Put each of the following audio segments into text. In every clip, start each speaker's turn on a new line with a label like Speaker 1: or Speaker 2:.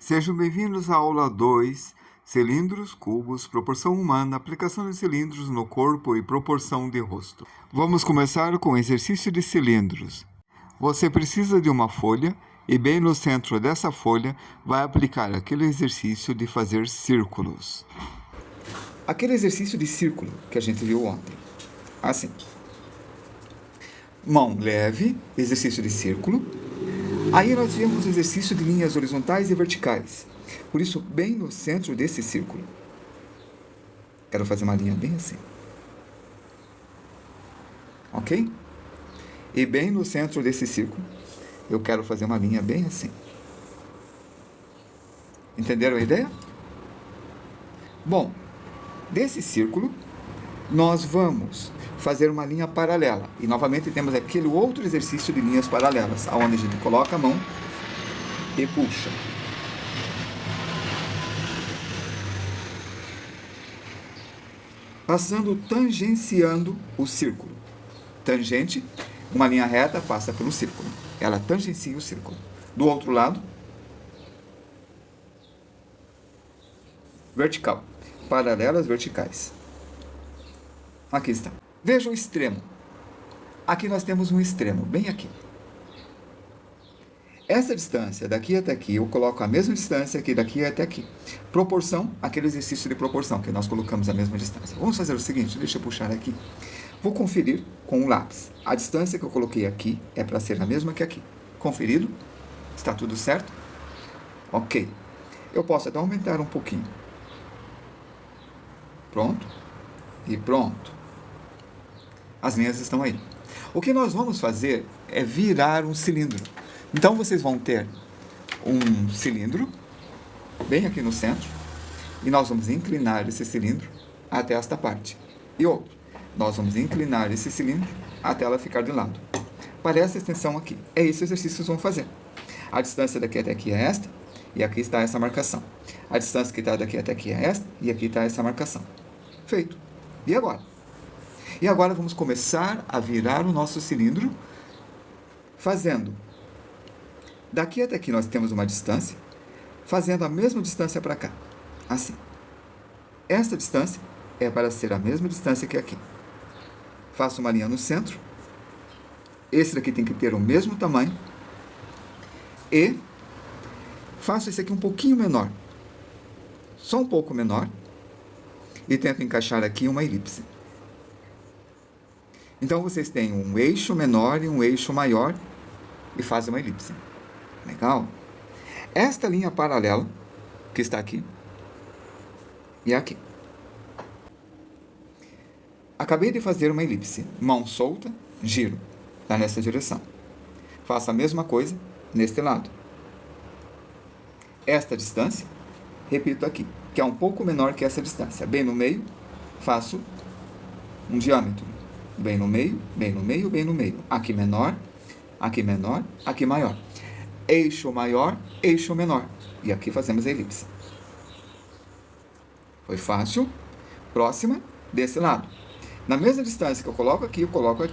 Speaker 1: Sejam bem-vindos à aula 2, cilindros, cubos, proporção humana, aplicação de cilindros no corpo e proporção de rosto. Vamos começar com o exercício de cilindros. Você precisa de uma folha e bem no centro dessa folha vai aplicar aquele exercício de fazer círculos.
Speaker 2: Aquele exercício de círculo que a gente viu ontem. Assim. Mão leve, exercício de círculo. Aí nós tivemos o exercício de linhas horizontais e verticais. Por isso, bem no centro desse círculo. Quero fazer uma linha bem assim. Ok? E bem no centro desse círculo, eu quero fazer uma linha bem assim. Entenderam a ideia? Bom, desse círculo, nós vamos fazer uma linha paralela. E novamente temos aquele outro exercício de linhas paralelas, onde a gente coloca a mão e puxa. Tangenciando o círculo. Tangente, uma linha reta passa pelo círculo. Ela tangencia o círculo. Do outro lado, vertical. Paralelas verticais. Aqui está. Veja o extremo. Aqui nós temos um extremo, bem aqui. Essa distância daqui até aqui, eu coloco a mesma distância que daqui até aqui. Proporção, aquele exercício de proporção, que nós colocamos a mesma distância. Vamos fazer o seguinte, deixa eu puxar aqui. Vou conferir com o lápis. A distância que eu coloquei aqui é para ser a mesma que aqui. Conferido? Está tudo certo? Ok. Eu posso até aumentar um pouquinho. Pronto. E pronto. As linhas estão aí. O que nós vamos fazer é virar um cilindro. Então, vocês vão ter um cilindro, bem aqui no centro, e nós vamos inclinar esse cilindro até esta parte. E outro, nós vamos inclinar esse cilindro até ela ficar de lado. Para essa extensão aqui. É esse o exercício que vocês vão fazer. A distância daqui até aqui é esta, e aqui está essa marcação. A distância que está daqui até aqui é esta, e aqui está essa marcação. Feito. E agora? E agora vamos começar a virar o nosso cilindro, fazendo. Daqui até aqui nós temos uma distância, fazendo a mesma distância para cá. Assim. Esta distância é para ser a mesma distância que aqui. Faço uma linha no centro. Esse daqui tem que ter o mesmo tamanho. E faço esse aqui um pouquinho menor. Só um pouco menor. E tento encaixar aqui uma elipse. Então, vocês têm um eixo menor e um eixo maior e fazem uma elipse. Legal? Esta linha paralela, que está aqui, e aqui. Acabei de fazer uma elipse. Mão solta, giro. Está nessa direção. Faço a mesma coisa neste lado. Esta distância, repito aqui, que é um pouco menor que essa distância. Bem no meio, faço um diâmetro. Bem no meio, bem no meio, bem no meio. Aqui menor, aqui maior. Eixo maior, eixo menor. E aqui fazemos a elipse. Foi fácil. Próxima, desse lado. Na mesma distância que eu coloco aqui,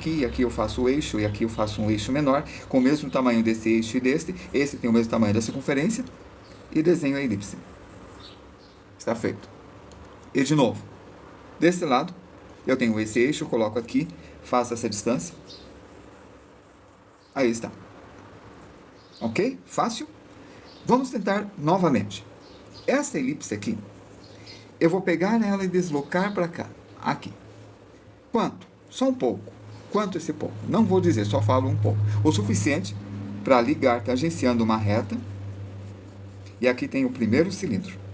Speaker 2: e aqui eu faço o eixo, e aqui eu faço um eixo menor, com o mesmo tamanho desse eixo e deste. Esse tem o mesmo tamanho da circunferência. E desenho a elipse. Está feito. E de novo, desse lado, eu tenho esse eixo, eu coloco aqui, faço essa distância. Aí está. Ok? Fácil? Vamos tentar novamente. Essa elipse aqui, eu vou pegar ela e deslocar para cá. Aqui. Quanto? Só um pouco. Quanto esse pouco? Não vou dizer, só falo um pouco. O suficiente para ligar, tangenciando uma reta. E aqui tem o primeiro cilindro.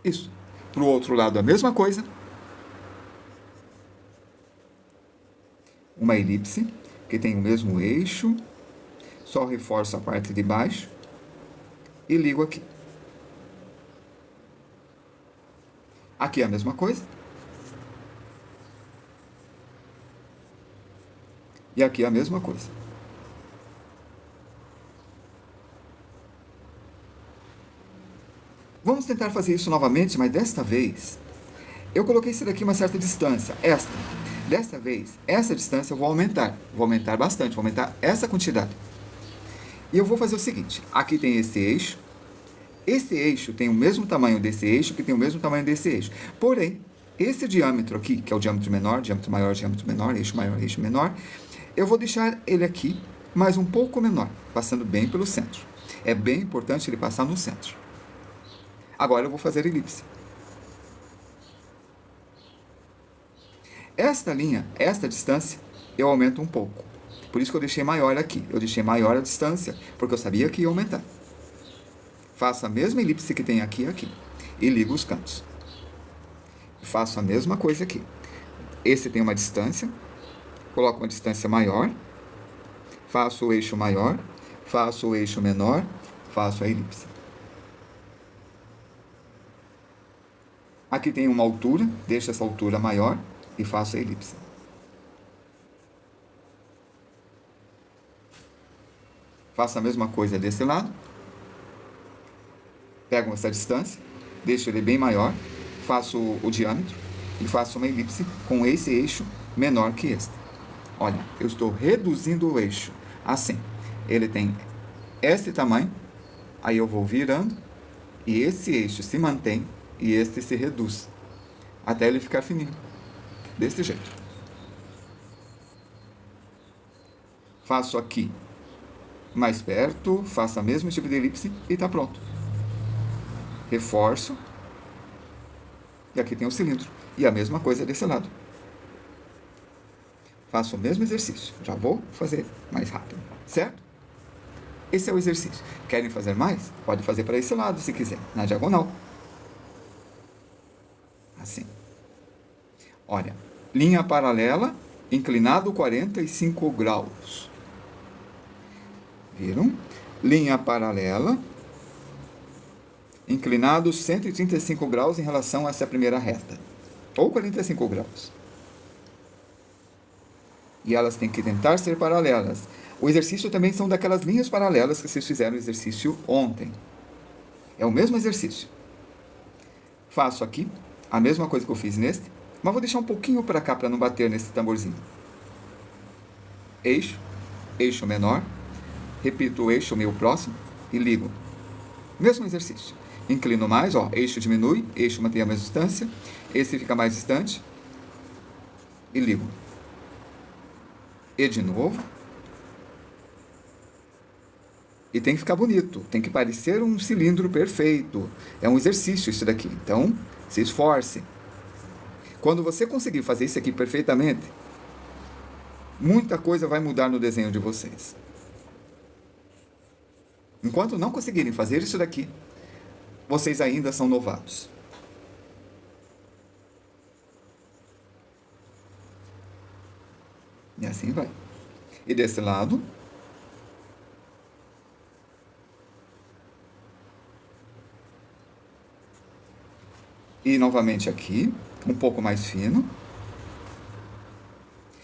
Speaker 2: Isso. Para o outro lado, a mesma coisa. Uma elipse, que tem o mesmo eixo. Só reforço a parte de baixo. E ligo aqui. Aqui é a mesma coisa. E aqui é a mesma coisa. Vamos tentar fazer isso novamente, mas desta vez, eu coloquei isso daqui uma certa distância, esta. Desta vez, essa distância eu vou aumentar bastante, vou aumentar essa quantidade. E eu vou fazer o seguinte, aqui tem esse eixo tem o mesmo tamanho desse eixo, que tem o mesmo tamanho desse eixo. Porém, esse diâmetro aqui, que é o diâmetro menor, diâmetro maior, eixo menor, eu vou deixar ele aqui, mas um pouco menor, passando bem pelo centro. É bem importante ele passar no centro. Agora eu vou fazer a elipse. Esta linha, esta distância, eu aumento um pouco. Por isso que eu deixei maior aqui. Eu deixei maior a distância, porque eu sabia que ia aumentar. Faço a mesma elipse que tem aqui e aqui. E ligo os cantos. Faço a mesma coisa aqui. Esse tem uma distância. Coloco uma distância maior. Faço o eixo maior. Faço o eixo menor. Faço a elipse. Aqui tem uma altura. Deixo essa altura maior. E faço a elipse. Faço a mesma coisa desse lado. Pego essa distância, deixo ele bem maior, faço o diâmetro e faço uma elipse com esse eixo menor que este. Olha, eu estou reduzindo o eixo assim. Ele tem este tamanho, aí eu vou virando e esse eixo se mantém e este se reduz até ele ficar fininho. Desse jeito. Faço aqui mais perto, faço o mesmo tipo de elipse e está pronto. Reforço. E aqui tem o cilindro. E a mesma coisa desse lado. Faço o mesmo exercício. Já vou fazer mais rápido. Certo? Esse é o exercício. Querem fazer mais? Pode fazer para esse lado, se quiser. Na diagonal. Assim. Olha. Linha paralela, inclinado 45 graus. Viram? Linha paralela, inclinado 135 graus em relação a essa primeira reta. Ou 45 graus. E elas têm que tentar ser paralelas. O exercício também são daquelas linhas paralelas que vocês fizeram o exercício ontem. É o mesmo exercício. Faço aqui a mesma coisa que eu fiz neste, mas vou deixar um pouquinho para cá para não bater nesse tamborzinho. Eixo, eixo menor. Repito o eixo meio próximo e ligo. Mesmo exercício. Inclino mais, ó, eixo diminui, eixo mantém a mesma distância, esse fica mais distante e ligo. E de novo. E tem que ficar bonito, tem que parecer um cilindro perfeito. É um exercício isso daqui, então se esforce. Quando você conseguir fazer isso aqui perfeitamente, muita coisa vai mudar no desenho de vocês. Enquanto não conseguirem fazer isso daqui, vocês ainda são novatos. E assim vai. E desse lado, e novamente aqui, um pouco mais fino.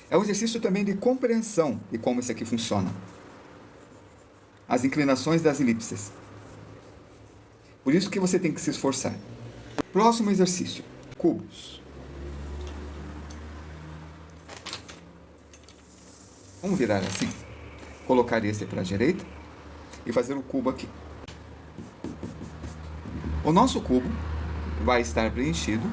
Speaker 2: É um exercício também de compreensão de como isso aqui funciona. As inclinações das elipses. Por isso que você tem que se esforçar. Próximo exercício. Cubos. Vamos virar assim. Colocar esse para a direita e fazer o cubo aqui. O nosso cubo vai estar preenchido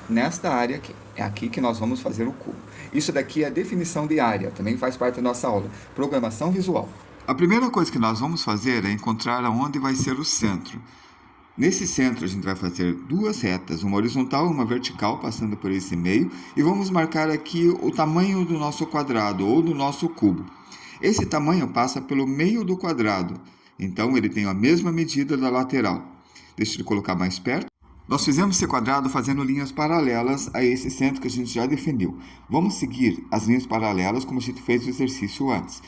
Speaker 2: nesta área aqui. É aqui que nós vamos fazer o cubo. Isso daqui é a definição de área, também faz parte da nossa aula. Programação visual.
Speaker 1: A primeira coisa que nós vamos fazer é encontrar aonde vai ser o centro. Nesse centro a gente vai fazer duas retas, uma horizontal e uma vertical, passando por esse meio, e vamos marcar aqui o tamanho do nosso quadrado ou do nosso cubo. Esse tamanho passa pelo meio do quadrado, então ele tem a mesma medida da lateral. Deixa eu colocar mais perto. Nós fizemos esse quadrado fazendo linhas paralelas a esse centro que a gente já definiu. Vamos seguir as linhas paralelas como a gente fez o exercício antes,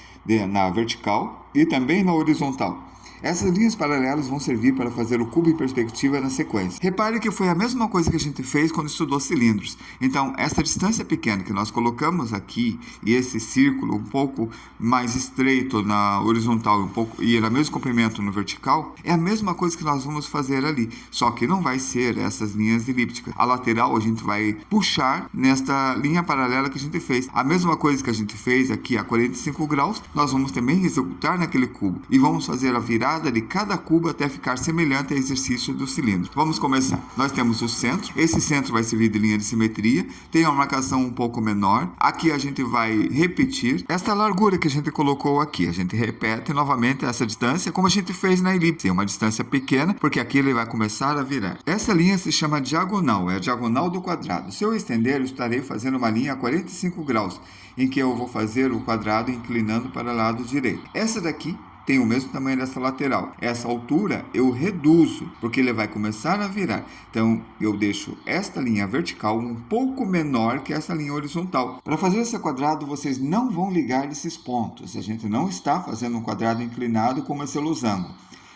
Speaker 1: na vertical e também na horizontal. Essas linhas paralelas vão servir para fazer o cubo em perspectiva na sequência. Repare que foi a mesma coisa que a gente fez quando estudou cilindros. Então, essa distância pequena que nós colocamos aqui e esse círculo um pouco mais estreito na horizontal e no mesmo comprimento no vertical, é a mesma coisa que nós vamos fazer ali, só que não vai ser essas linhas elípticas. A lateral a gente vai puxar nesta linha paralela que a gente fez. A mesma coisa que a gente fez aqui a 45 graus, nós vamos também executar naquele cubo e vamos fazer a virada de cada cubo até ficar semelhante ao exercício do cilindro. Vamos começar. Nós temos o centro. Esse centro vai servir de linha de simetria. Tem uma marcação um pouco menor. Aqui a gente vai repetir esta largura que a gente colocou aqui. A gente repete novamente essa distância como a gente fez na elipse. É uma distância pequena, porque aqui ele vai começar a virar. Essa linha se chama diagonal. É a diagonal do quadrado. Se eu estender, eu estarei fazendo uma linha a 45 graus, em que eu vou fazer o quadrado inclinando para o lado direito. Essa daqui tem o mesmo tamanho dessa lateral. Essa altura eu reduzo, porque ele vai começar a virar. Então, eu deixo esta linha vertical um pouco menor que essa linha horizontal. Para fazer esse quadrado, vocês não vão ligar esses pontos. A gente não está fazendo um quadrado inclinado como esse losango.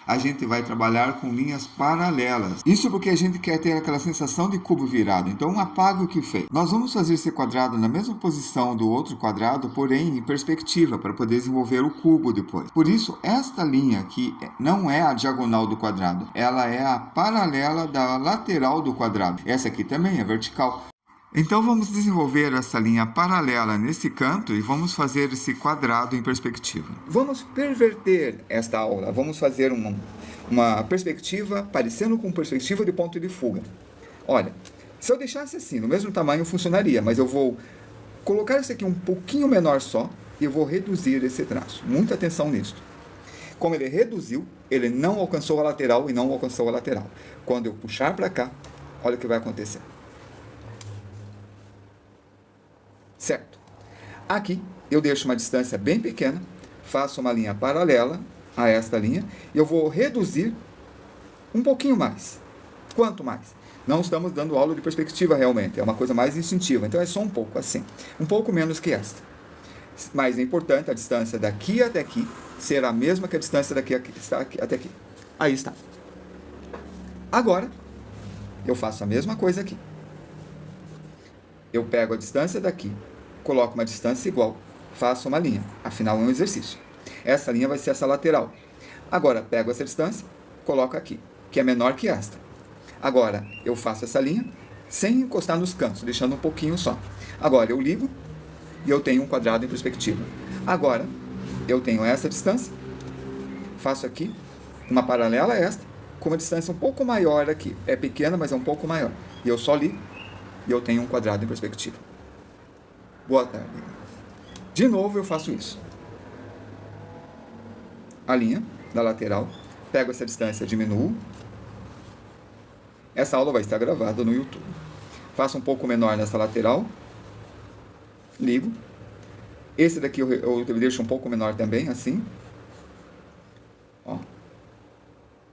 Speaker 1: A gente vai trabalhar com linhas paralelas. Isso porque a gente quer ter aquela sensação de cubo virado. Então, apaga o que fez. Nós vamos fazer esse quadrado na mesma posição do outro quadrado, porém em perspectiva, para poder desenvolver o cubo depois. Por isso, esta linha aqui não é a diagonal do quadrado. Ela é a paralela da lateral do quadrado. Essa aqui também é vertical. Então, vamos desenvolver essa linha paralela nesse canto e vamos fazer esse quadrado em perspectiva.
Speaker 2: Vamos perverter esta aula. Vamos fazer uma perspectiva parecendo com perspectiva de ponto de fuga. Olha, se eu deixasse assim, no mesmo tamanho, funcionaria, mas eu vou colocar esse aqui um pouquinho menor só e eu vou reduzir esse traço. Muita atenção nisso. Como ele reduziu, ele não alcançou a lateral e não alcançou a lateral. Quando eu puxar para cá, olha o que vai acontecer. Certo. Aqui eu deixo uma distância bem pequena, faço uma linha paralela a esta linha e eu vou reduzir um pouquinho mais. Quanto mais? Não estamos dando aula de perspectiva realmente, é uma coisa mais instintiva, então é só um pouco assim, um pouco menos que esta. Mas é importante a distância daqui até aqui ser a mesma que a distância daqui até aqui. Aí está. Agora, eu faço a mesma coisa aqui. Eu pego a distância daqui, coloco uma distância igual, faço uma linha. Afinal, é um exercício. Essa linha vai ser essa lateral. Agora, pego essa distância, coloco aqui, que é menor que esta. Agora, eu faço essa linha sem encostar nos cantos, deixando um pouquinho só. Agora, eu ligo e eu tenho um quadrado em perspectiva. Agora, eu tenho essa distância, faço aqui uma paralela a esta, com uma distância um pouco maior aqui. É pequena, mas é um pouco maior. E eu só ligo e eu tenho um quadrado em perspectiva. Boa tarde. De novo eu faço isso. A linha da lateral, pego essa distância, diminuo. Essa aula vai estar gravada no YouTube. Faço um pouco menor nessa lateral. Ligo. Esse daqui eu deixo um pouco menor também, assim. Ó.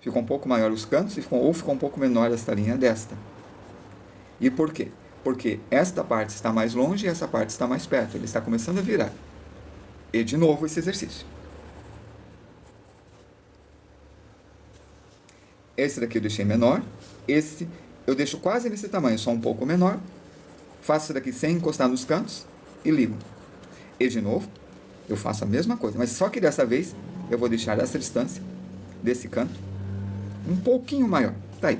Speaker 2: Fica um pouco maior os cantos ou fica um pouco menor esta linha desta. E por quê? Porque esta parte está mais longe e essa parte está mais perto. Ele está começando a virar. E de novo esse exercício. Esse daqui eu deixei menor. Esse eu deixo quase nesse tamanho, só um pouco menor. Faço isso daqui sem encostar nos cantos e ligo. E de novo, eu faço a mesma coisa. Mas só que dessa vez eu vou deixar essa distância desse canto um pouquinho maior. Tá aí.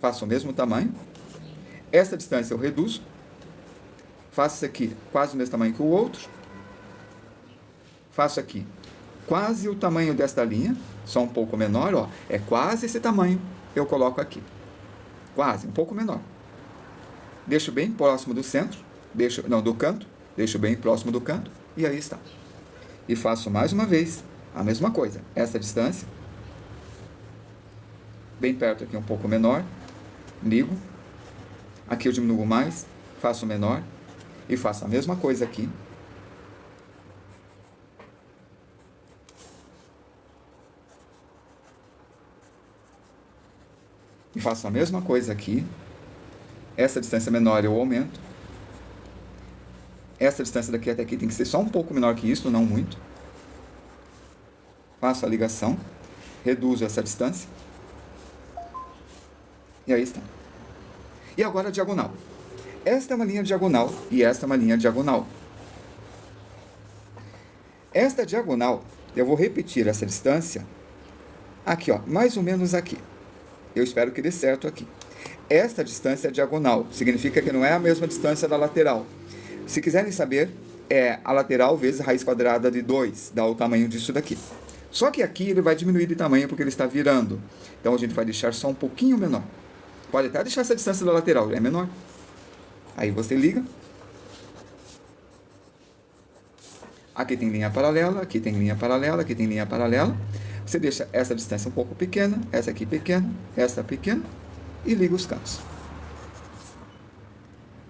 Speaker 2: Faço o mesmo tamanho. Essa distância eu reduzo. Faço isso aqui quase o mesmo tamanho que o outro. Faço aqui quase o tamanho desta linha, só um pouco menor, ó. É quase esse tamanho. Eu coloco aqui. Quase, um pouco menor. Deixo bem próximo do centro, do canto, deixo bem próximo do canto, e aí está. E faço mais uma vez a mesma coisa. Essa distância, bem perto aqui, um pouco menor, ligo. Aqui eu diminuo mais, faço menor, e faço a mesma coisa aqui. E faço a mesma coisa aqui. Essa distância menor eu aumento. Essa distância daqui até aqui tem que ser só um pouco menor que isso, não muito. Faço a ligação, reduzo essa distância. E aí está. E agora a diagonal. Esta é uma linha diagonal e esta é uma linha diagonal. Esta diagonal, eu vou repetir essa distância aqui, ó, mais ou menos aqui. Eu espero que dê certo aqui. Esta distância é diagonal, significa que não é a mesma distância da lateral. Se quiserem saber, é a lateral vezes a raiz quadrada de 2, dá o tamanho disso daqui. Só que aqui ele vai diminuir de tamanho porque ele está virando. Então a gente vai deixar só um pouquinho menor. Pode até deixar essa distância da lateral, é menor. Aí você liga. Aqui tem linha paralela, aqui tem linha paralela, aqui tem linha paralela. Você deixa essa distância um pouco pequena, essa aqui pequena, essa pequena, e liga os cantos.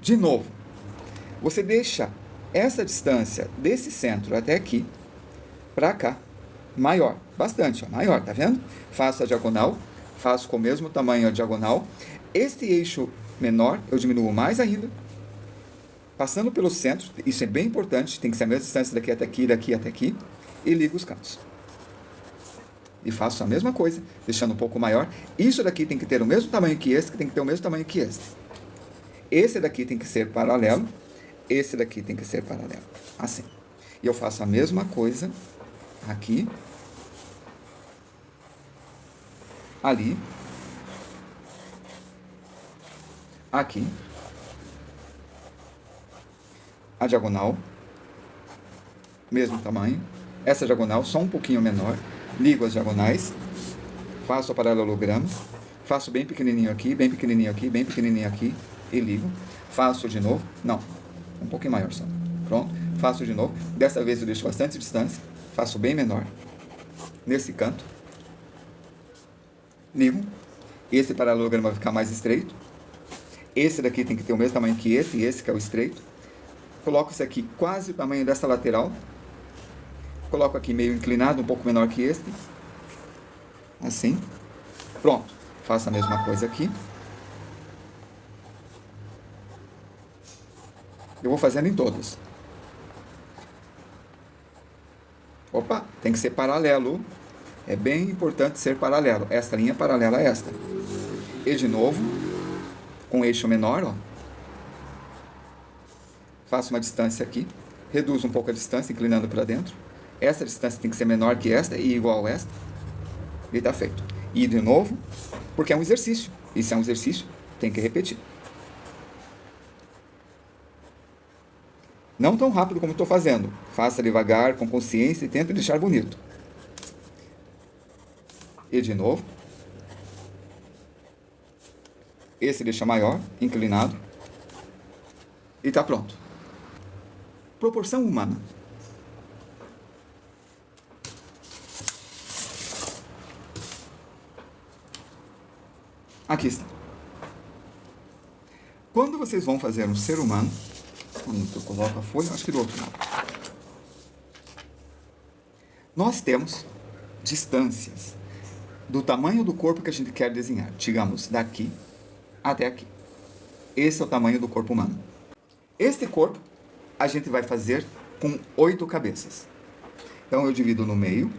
Speaker 2: De novo, você deixa essa distância desse centro até aqui, para cá, maior, bastante, ó, maior, tá vendo? Faço a diagonal, faço com o mesmo tamanho a diagonal. Este eixo menor, eu diminuo mais ainda, passando pelo centro, isso é bem importante, tem que ser a mesma distância daqui até aqui, daqui até aqui, e ligo os cantos. E faço a mesma coisa, deixando um pouco maior. Isso daqui tem que ter o mesmo tamanho que esse, que tem que ter o mesmo tamanho que este. Esse daqui tem que ser paralelo, esse daqui tem que ser paralelo. Assim. E eu faço a mesma coisa aqui, ali, aqui, a diagonal, mesmo tamanho, essa diagonal só um pouquinho menor, ligo as diagonais, faço o paralelogramo, faço bem pequenininho aqui, bem pequenininho aqui, bem pequenininho aqui e ligo, faço de novo, não, um pouquinho maior só, pronto, faço de novo, dessa vez eu deixo bastante distância, faço bem menor, nesse canto, ligo, esse paralelogramo vai ficar mais estreito, esse daqui tem que ter o mesmo tamanho que esse que é o estreito, coloco esse aqui quase o tamanho dessa lateral, coloco aqui meio inclinado, um pouco menor que este, assim, pronto, faço a mesma coisa aqui, eu vou fazendo em todas, opa, tem que ser paralelo, é bem importante ser paralelo, esta linha é paralela a esta, e de novo, com eixo menor, ó, faço uma distância aqui, reduzo um pouco a distância, inclinando para dentro, essa distância tem que ser menor que esta e igual a esta, e está feito. E de novo, porque é um exercício, e se é um exercício, tem que repetir. Não tão rápido como estou fazendo, faça devagar, com consciência e tente deixar bonito. E de novo, esse deixa maior, inclinado, e está pronto. Proporção humana. Aqui está. Quando vocês vão fazer um ser humano, quando eu coloco a folha, acho que do outro lado, nós temos distâncias do tamanho do corpo que a gente quer desenhar. Digamos, daqui até aqui. Esse é o tamanho do corpo humano. Este corpo a gente vai fazer com 8 cabeças. Então eu divido no meio.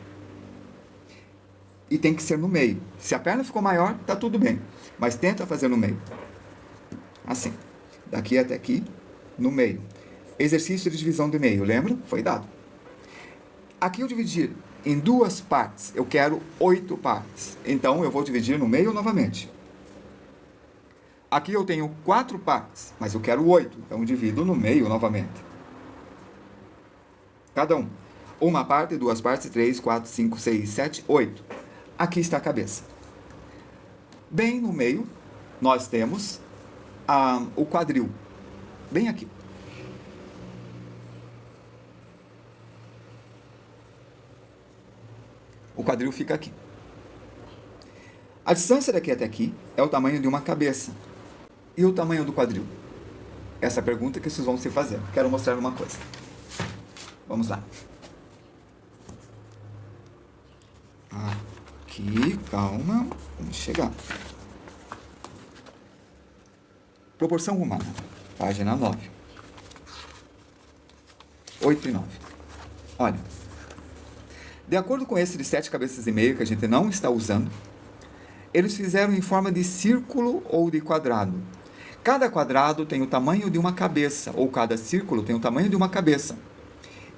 Speaker 2: E tem que ser no meio. Se a perna ficou maior, tá tudo bem. Mas tenta fazer no meio. Assim. Daqui até aqui, no meio. Exercício de divisão de meio, lembra? Foi dado. Aqui eu dividi em 2 partes. Eu quero 8 partes. Então eu vou dividir no meio novamente. Aqui eu tenho 4 partes, mas eu quero 8. Então eu divido no meio novamente. Cada um. Uma parte, 2 partes, 3, 4, 5, 6, 7, 8. Aqui está a cabeça. Bem no meio, nós temos o quadril. Bem aqui. O quadril fica aqui. A distância daqui até aqui é o tamanho de uma cabeça. E o tamanho do quadril? Essa pergunta que vocês vão se fazer. Quero mostrar uma coisa. Vamos lá. Aqui, calma, vamos chegar. Proporção humana, página 9. 8 e 9. Olha, De acordo com esse de 7 cabeças e meio, que a gente não está usando, eles fizeram em forma de círculo ou de quadrado. Cada quadrado tem o tamanho de uma cabeça, ou cada círculo tem o tamanho de uma cabeça.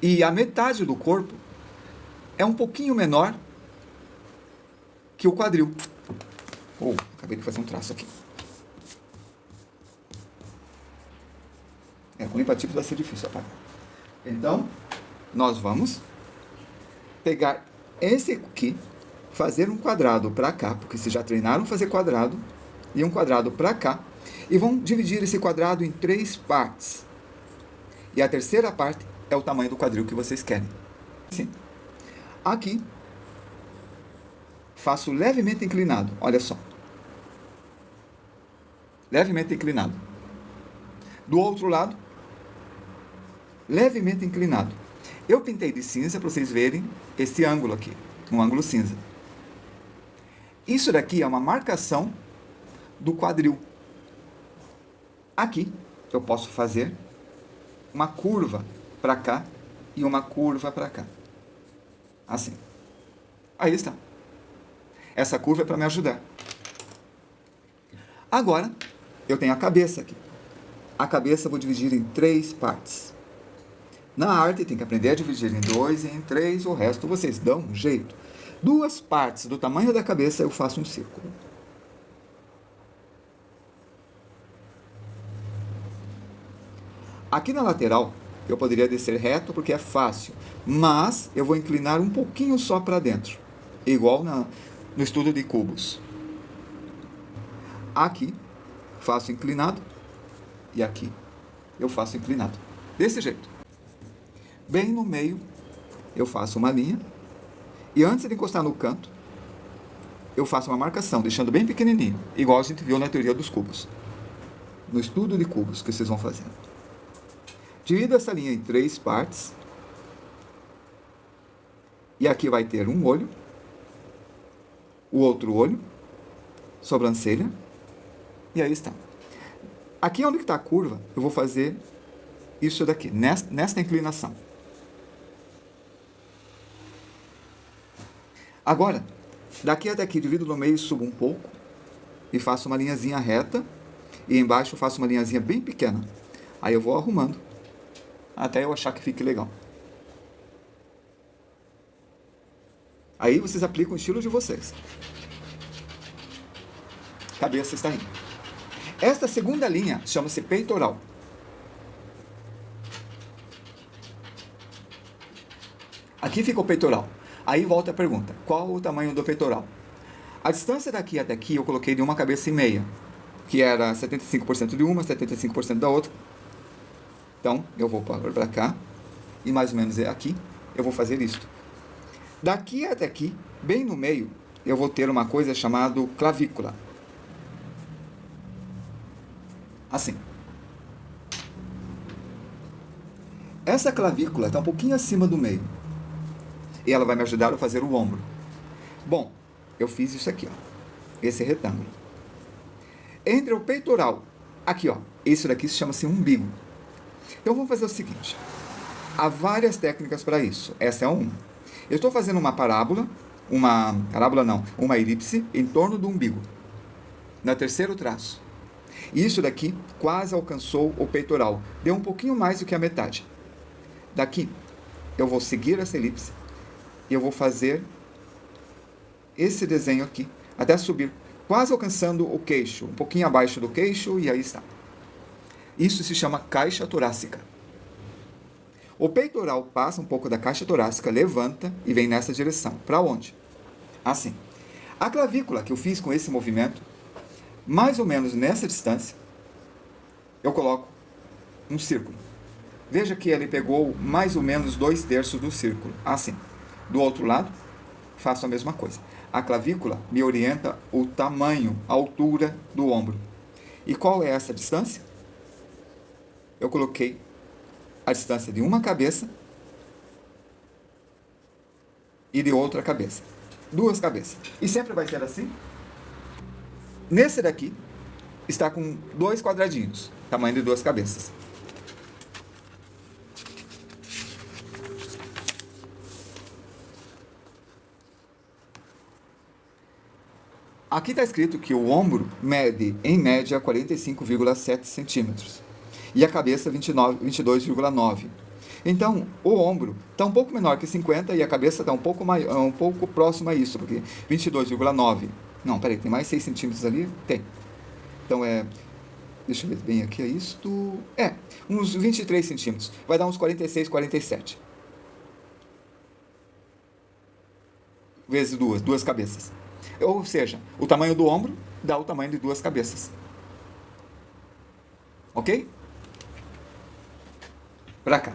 Speaker 2: E a metade do corpo é um pouquinho menor que o quadril. Acabei de fazer um traço aqui. Com limpa-tipo vai ser difícil apagar. Então, nós vamos pegar esse aqui, fazer um quadrado para cá, porque vocês já treinaram fazer quadrado, e um quadrado para cá, e vão dividir esse quadrado em 3 partes. E a terceira parte é o tamanho do quadril que vocês querem. Assim. Aqui, faço levemente inclinado, olha só. Levemente inclinado. Do outro lado, levemente inclinado. Eu pintei de cinza para vocês verem esse ângulo aqui, um ângulo cinza. Isso daqui é uma marcação do quadril. Aqui eu posso fazer uma curva para cá e uma curva para cá. Assim. Aí está. Essa curva é para me ajudar. Agora, eu tenho a cabeça aqui. A cabeça eu vou dividir em 3 partes. Na arte tem que aprender a dividir em 2 e em 3, o resto vocês dão um jeito. 2 partes do tamanho da cabeça eu faço um círculo. Aqui na lateral eu poderia descer reto porque é fácil, mas eu vou inclinar um pouquinho só para dentro, igual no estudo de cubos. Aqui faço inclinado e aqui eu faço inclinado. Desse jeito. Bem no meio, eu faço uma linha. E antes de encostar no canto, eu faço uma marcação, deixando bem pequenininho. Igual a gente viu na teoria dos cubos. No estudo de cubos que vocês vão fazer. Divido essa linha em 3 partes. E aqui vai ter um olho. O outro olho. Sobrancelha. E aí está. Aqui onde está a curva, eu vou fazer isso daqui, nesta inclinação. Agora, daqui até aqui, divido no meio e subo um pouco. E faço uma linhazinha reta. E embaixo eu faço uma linhazinha bem pequena. Aí eu vou arrumando. Até eu achar que fique legal. Aí vocês aplicam o estilo de vocês. Cabeça está indo. Esta segunda linha chama-se peitoral. Aqui fica o peitoral. Aí volta a pergunta, qual o tamanho do peitoral? A distância daqui até aqui eu coloquei de uma cabeça e meia, que era 75% de uma, 75% da outra. Então, eu vou para cá, e mais ou menos aqui, eu vou fazer isto. Daqui até aqui, bem no meio, eu vou ter uma coisa chamada clavícula. Assim. Essa clavícula está um pouquinho acima do meio. E ela vai me ajudar a fazer o ombro. Bom, eu fiz isso aqui, ó. Esse retângulo. Entre o peitoral, aqui, ó. Isso daqui se umbigo. Então vamos fazer o seguinte. Há várias técnicas para isso. Essa é uma. Eu estou fazendo uma uma elipse em torno do umbigo. No terceiro traço. E isso daqui quase alcançou o peitoral. Deu um pouquinho mais do que a metade. Daqui, eu vou seguir essa elipse. E eu vou fazer esse desenho aqui, até subir, quase alcançando o queixo, um pouquinho abaixo do queixo, e aí está. Isso se chama caixa torácica. O peitoral passa um pouco da caixa torácica, levanta e vem nessa direção. Para onde? Assim. A clavícula que eu fiz com esse movimento, mais ou menos nessa distância, eu coloco um círculo. Veja que ele pegou mais ou menos 2/3 do círculo. Assim. Do outro lado, faço a mesma coisa. A clavícula me orienta o tamanho, a altura do ombro. E qual é essa distância? Eu coloquei a distância de uma cabeça e de outra cabeça. 2 cabeças. E sempre vai ser assim. Nesse daqui, está com 2 quadradinhos, tamanho de 2 cabeças. Aqui está escrito que o ombro mede, em média, 45,7 centímetros e a cabeça 22,9. Então, o ombro está um pouco menor que 50 e a cabeça está um pouco próximo a isso, porque 22,9. Não, peraí, tem mais 6 centímetros ali? Tem. Então, deixa eu ver bem aqui, uns 23 centímetros. Vai dar uns 46, 47. Vezes duas cabeças. Ou seja, o tamanho do ombro dá o tamanho de 2 cabeças. Ok? Para cá.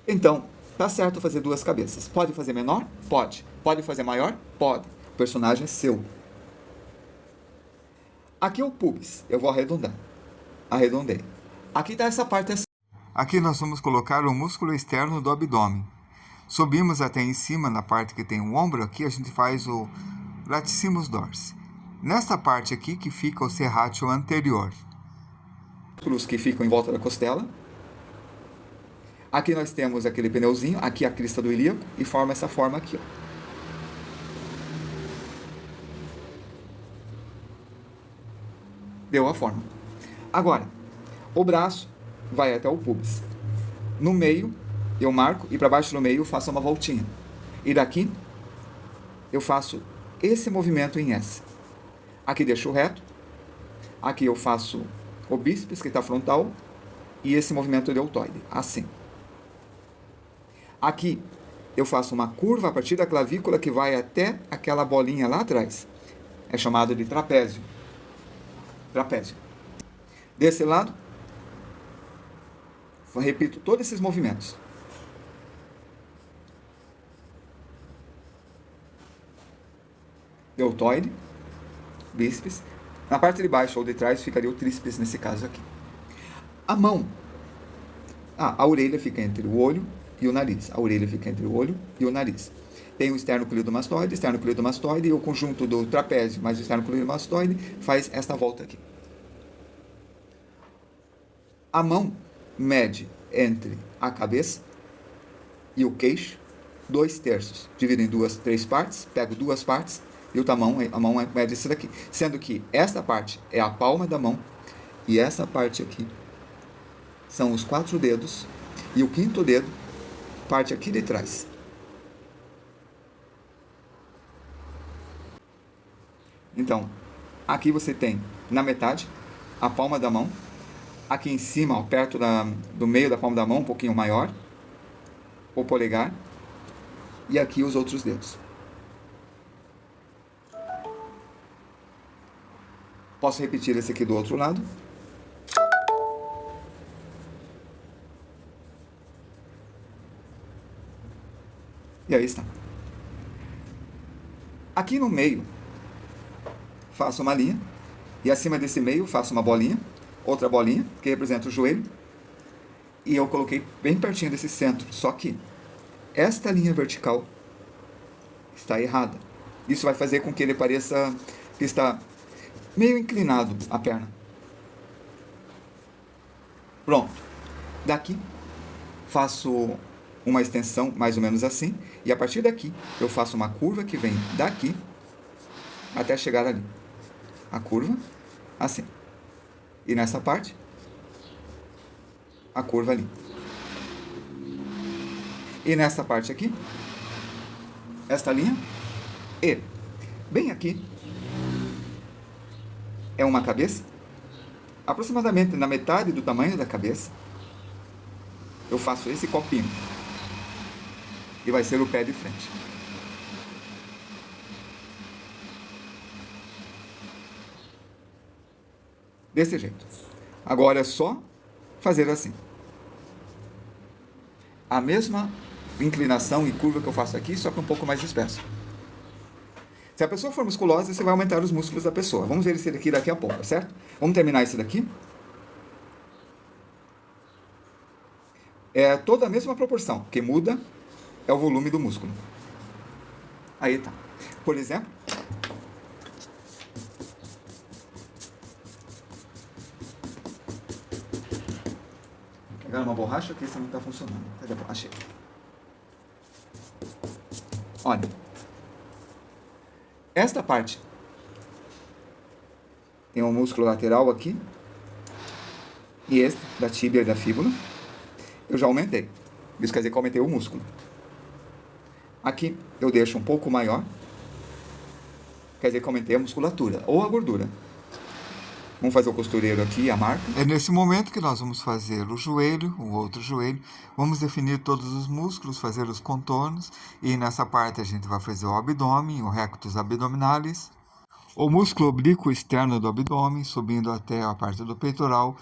Speaker 2: Então, tá certo fazer 2 cabeças. Pode fazer menor? Pode. Pode fazer maior? Pode. O personagem é seu. Aqui é o pubis. Eu vou arredondar. Arredondei. Aqui está essa parte assim.
Speaker 1: Aqui nós vamos colocar o músculo externo do abdômen. Subimos até em cima, na parte que tem o ombro, aqui a gente faz o latissimus dorsi. Nesta parte aqui que fica o serrátil anterior.
Speaker 2: Músculos que ficam em volta da costela. Aqui nós temos aquele pneuzinho, aqui a crista do ilíaco, e forma essa forma aqui. Ó. Deu a forma. Agora, o braço vai até o pubis. No meio, eu marco, e para baixo no meio eu faço uma voltinha. E daqui, eu faço esse movimento em S. Aqui deixo reto. Aqui eu faço o bíceps, que está frontal, e esse movimento deltoide, assim. Aqui eu faço uma curva a partir da clavícula que vai até aquela bolinha lá atrás. É chamado de trapézio. Trapézio. Desse lado, repito todos esses movimentos. Deltoide, bíceps. Na parte de baixo ou de trás ficaria o tríceps nesse caso aqui. A mão. A orelha fica entre o olho e o nariz. A orelha fica entre o olho e o nariz. Tem o esternocleidomastoide e o conjunto do trapézio mais o esternocleidomastoide faz esta volta aqui. A mão mede entre a cabeça e o queixo 2/3. Divido em 3 partes, pego 2 partes e a mão mede isso daqui. Sendo que esta parte é a palma da mão e essa parte aqui são os 4 dedos e o 5º dedo parte aqui de trás. Então, aqui você tem na metade a palma da mão, aqui em cima, ó, perto do meio da palma da mão, um pouquinho maior, o polegar, e aqui os outros dedos. Posso repetir esse aqui do outro lado. E aí está. Aqui no meio, faço uma linha, e acima desse meio faço uma bolinha, outra bolinha, que representa o joelho, e eu coloquei bem pertinho desse centro, só que esta linha vertical está errada. Isso vai fazer com que ele pareça que está meio inclinado a perna. Pronto. Daqui, faço uma extensão mais ou menos assim, e a partir daqui eu faço uma curva que vem daqui até chegar ali. A curva, assim. E nessa parte, a curva ali. E nessa parte aqui, esta linha, e bem aqui, é uma cabeça, aproximadamente na metade do tamanho da cabeça, eu faço esse copinho. E vai ser o pé de frente. Desse jeito. Agora é só fazer assim. A mesma inclinação e curva que eu faço aqui, só que um pouco mais espesso. Se a pessoa for musculosa, você vai aumentar os músculos da pessoa. Vamos ver esse daqui daqui a pouco, certo? Vamos terminar esse daqui. É toda a mesma proporção. O que muda é o volume do músculo. Aí tá. Por exemplo, vou pegar uma borracha que essa não está funcionando. Cadê a borracha? Olha. Esta parte tem um músculo lateral aqui, e este da tíbia e da fíbula, eu já aumentei. Isso quer dizer que eu aumentei o músculo. Aqui eu deixo um pouco maior, quer dizer que eu aumentei a musculatura, ou a gordura. Vamos fazer o costureiro aqui, a marca.
Speaker 1: É nesse momento que nós vamos fazer o joelho, o outro joelho. Vamos definir todos os músculos, fazer os contornos. E nessa parte a gente vai fazer o abdômen, o rectus abdominalis. O músculo oblíquo externo do abdômen, subindo até a parte do peitoral.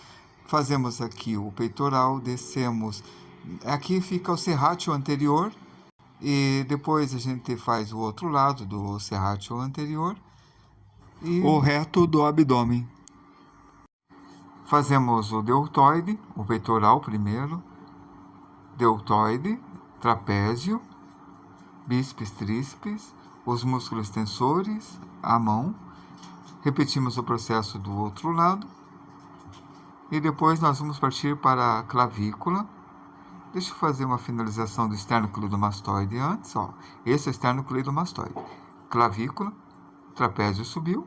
Speaker 1: Fazemos aqui o peitoral, descemos. Aqui fica o serrátil anterior. E depois a gente faz o outro lado do serrátil anterior. E o reto do abdômen. Fazemos o deltoide, o peitoral primeiro, deltoide, trapézio, bíceps, tríceps, os músculos extensores, a mão. Repetimos o processo do outro lado. E depois nós vamos partir para a clavícula. Deixa eu fazer uma finalização do esternocleidomastoide antes. Ó. Esse é o esternocleidomastoide. Clavícula, trapézio subiu.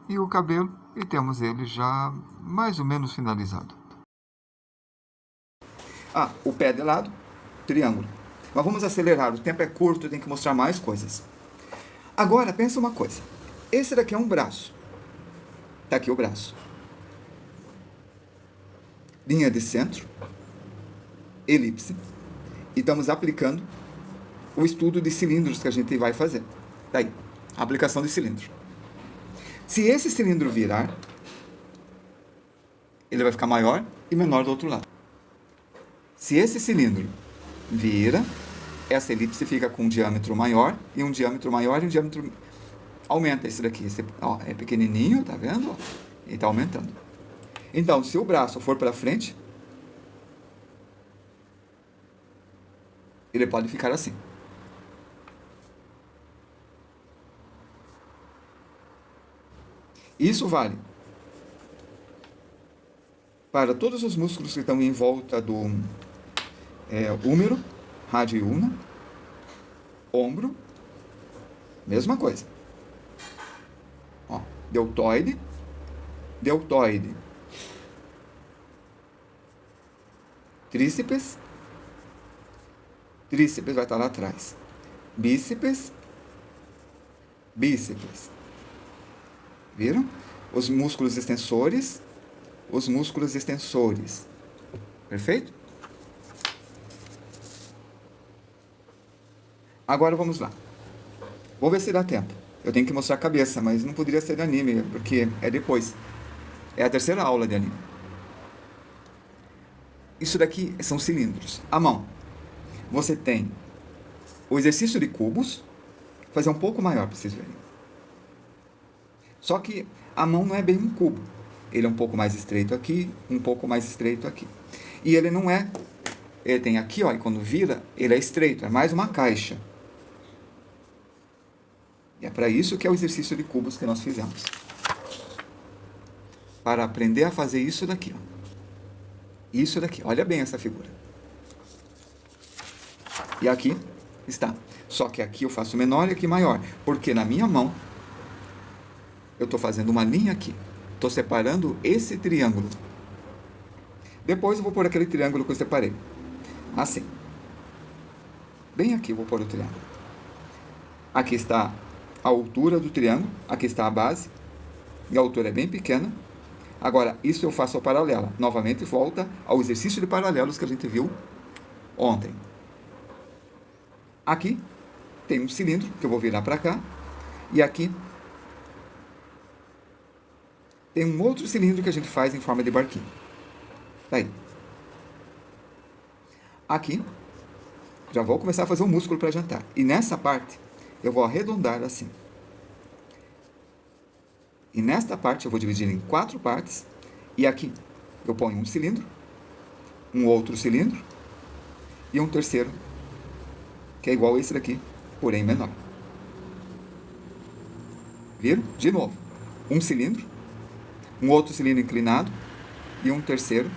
Speaker 1: E o cabelo, e temos ele já mais ou menos finalizado.
Speaker 2: O pé de lado, triângulo. Mas vamos acelerar, o tempo é curto, tem que mostrar mais coisas. Agora, pensa uma coisa. Esse daqui é um braço. Está aqui o braço. Linha de centro, elipse. E estamos aplicando o estudo de cilindros que a gente vai fazer. Está aí, a aplicação de cilindro. Se esse cilindro virar, ele vai ficar maior e menor do outro lado. Se esse cilindro vira, essa elipse fica com um diâmetro maior e um diâmetro maior e um diâmetro... Aumenta esse daqui. Esse, ó, é pequenininho, tá vendo? Ele está aumentando. Então, se o braço for para frente, ele pode ficar assim. Isso vale para todos os músculos que estão em volta do húmero, rádio e ulna, ombro, mesma coisa. Ó, deltoide, deltoide, tríceps, tríceps vai estar lá atrás, bíceps, bíceps. Viram? Os músculos extensores, os músculos extensores. Perfeito? Agora vamos lá. Vou ver se dá tempo. Eu tenho que mostrar a cabeça, mas não poderia ser de anime, porque é depois. É a terceira aula de anime. Isso daqui são cilindros. A mão. Você tem o exercício de cubos. Vou fazer um pouco maior para vocês verem. Só que a mão não é bem um cubo. Ele é um pouco mais estreito aqui, um pouco mais estreito aqui. E ele não é... Ele tem aqui, ó, e quando vira, ele é estreito. É mais uma caixa. E é para isso que é o exercício de cubos que nós fizemos. Para aprender a fazer isso daqui, ó. Isso daqui. Olha bem essa figura. E aqui está. Só que aqui eu faço menor e aqui maior. Porque na minha mão... eu estou fazendo uma linha aqui. Estou separando esse triângulo. Depois eu vou pôr aquele triângulo que eu separei. Assim. Bem aqui eu vou pôr o triângulo. Aqui está a altura do triângulo. Aqui está a base. E a altura é bem pequena. Agora, isso eu faço a paralela. Novamente, volta ao exercício de paralelos que a gente viu ontem. Aqui tem um cilindro que eu vou virar para cá. E aqui tem um outro cilindro que a gente faz em forma de barquinho. Tá aí. Aqui, já vou começar a fazer um músculo para jantar. E nessa parte, eu vou arredondar assim. E nesta parte, eu vou dividir em 4 partes. E aqui, eu ponho um cilindro, um outro cilindro e um terceiro, que é igual a esse daqui, porém menor. Viram? De novo. Um cilindro, um outro cilindro inclinado e um terceiro,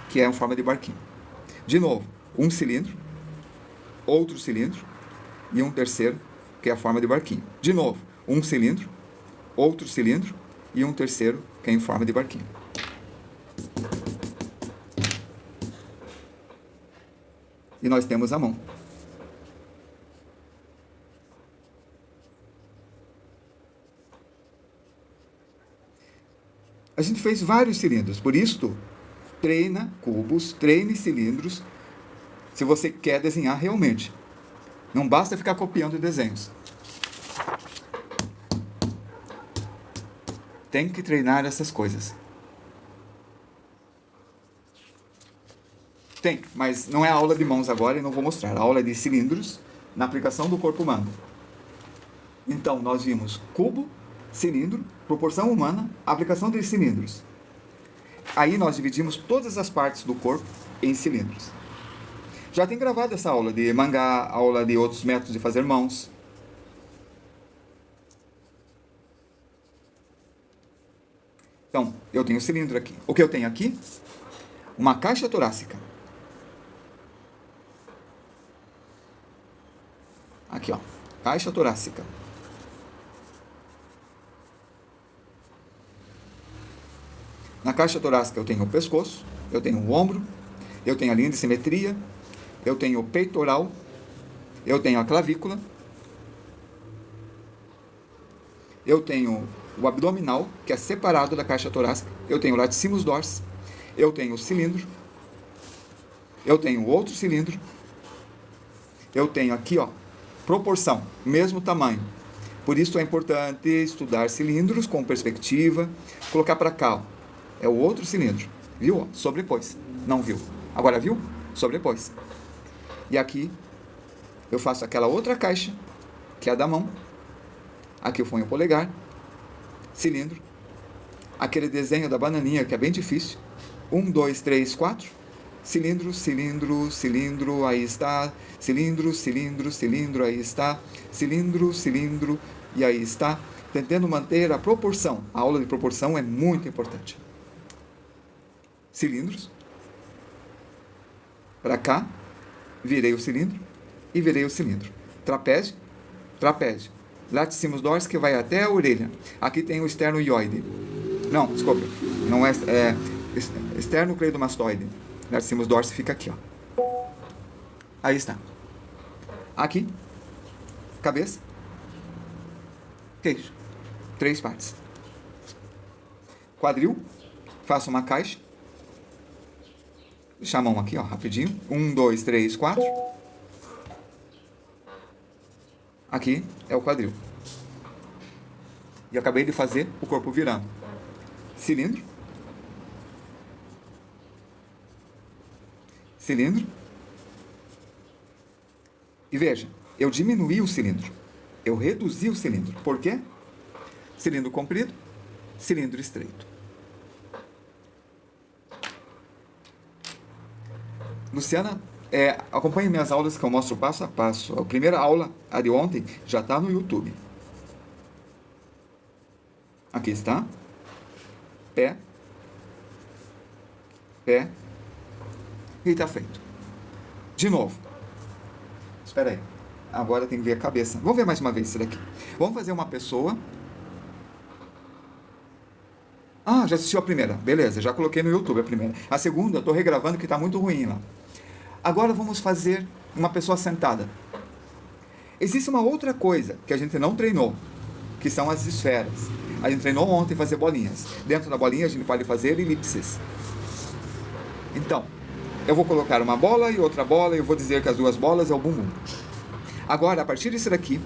Speaker 2: que é em forma de barquinho. De novo, um cilindro, outro cilindro e um terceiro, que é a forma de barquinho. De novo, um cilindro, outro cilindro e um terceiro que é em forma de barquinho. E nós temos a mão. A gente fez vários cilindros, por isso, treina cubos, treine cilindros, se você quer desenhar realmente. Não basta ficar copiando desenhos. Tem que treinar essas coisas. Tem, mas não é a aula de mãos agora e não vou mostrar. A aula é de cilindros na aplicação do corpo humano. Então, nós vimos cubo, cilindro, proporção humana, aplicação de cilindros. Aí nós dividimos todas as partes do corpo em cilindros. Já tem gravado essa aula de mangá, aula de outros métodos de fazer mãos. Então, eu tenho o cilindro aqui. O que eu tenho aqui? Uma caixa torácica. Aqui, ó. Caixa torácica. Na caixa torácica eu tenho o pescoço, eu tenho o ombro, eu tenho a linha de simetria, eu tenho o peitoral, eu tenho a clavícula, eu tenho o abdominal, que é separado da caixa torácica, eu tenho o latissimus dorsi, eu tenho o cilindro, eu tenho outro cilindro, eu tenho aqui, ó, proporção, mesmo tamanho. Por isso é importante estudar cilindros com perspectiva, colocar para cá, ó, é o outro cilindro, viu? Sobrepôs, não viu? Agora viu? Sobrepôs. E aqui eu faço aquela outra caixa, que é a da mão. Aqui eu ponho o polegar, cilindro, aquele desenho da bananinha que é bem difícil. 1, 2, 3, 4. Cilindro, cilindro, cilindro, aí está. Cilindro, cilindro, cilindro, aí está. Cilindro, cilindro, e aí está. Tentando manter a proporção. A aula de proporção é muito importante. Cilindros. Para cá, virei o cilindro e virei o cilindro. Trapézio, trapézio. Latissimus dorsi que vai até a orelha. Aqui tem o esternoioide. Não, desculpa. Não é esternocleidomastoide. Latissimus dorsi fica aqui, ó. Aí está. Aqui, cabeça, queixo. 3 partes. Quadril, faço uma caixa. Deixa a mão aqui, ó, rapidinho. 1, 2, 3, 4. Aqui é o quadril. E acabei de fazer o corpo virando. Cilindro. Cilindro. E veja, eu diminuí o cilindro. Eu reduzi o cilindro. Por quê? Cilindro comprido, cilindro estreito. Luciana, acompanhe minhas aulas que eu mostro passo a passo. A primeira aula, a de ontem, já está no YouTube. Aqui está. Pé. Pé. E está feito. De novo. Espera aí. Agora tem que ver a cabeça. Vamos ver mais uma vez isso daqui. Vamos fazer uma pessoa. Ah, já assistiu a primeira. Beleza, já coloquei no YouTube a primeira. A segunda, eu estou regravando que está muito ruim lá. Agora vamos fazer uma pessoa sentada. Existe uma outra coisa que a gente não treinou, que são as esferas. A gente treinou ontem fazer bolinhas. Dentro da bolinha a gente pode fazer elipses. Então, eu vou colocar uma bola e outra bola e eu vou dizer que as duas bolas é o bumbum. Agora, a partir disso daqui,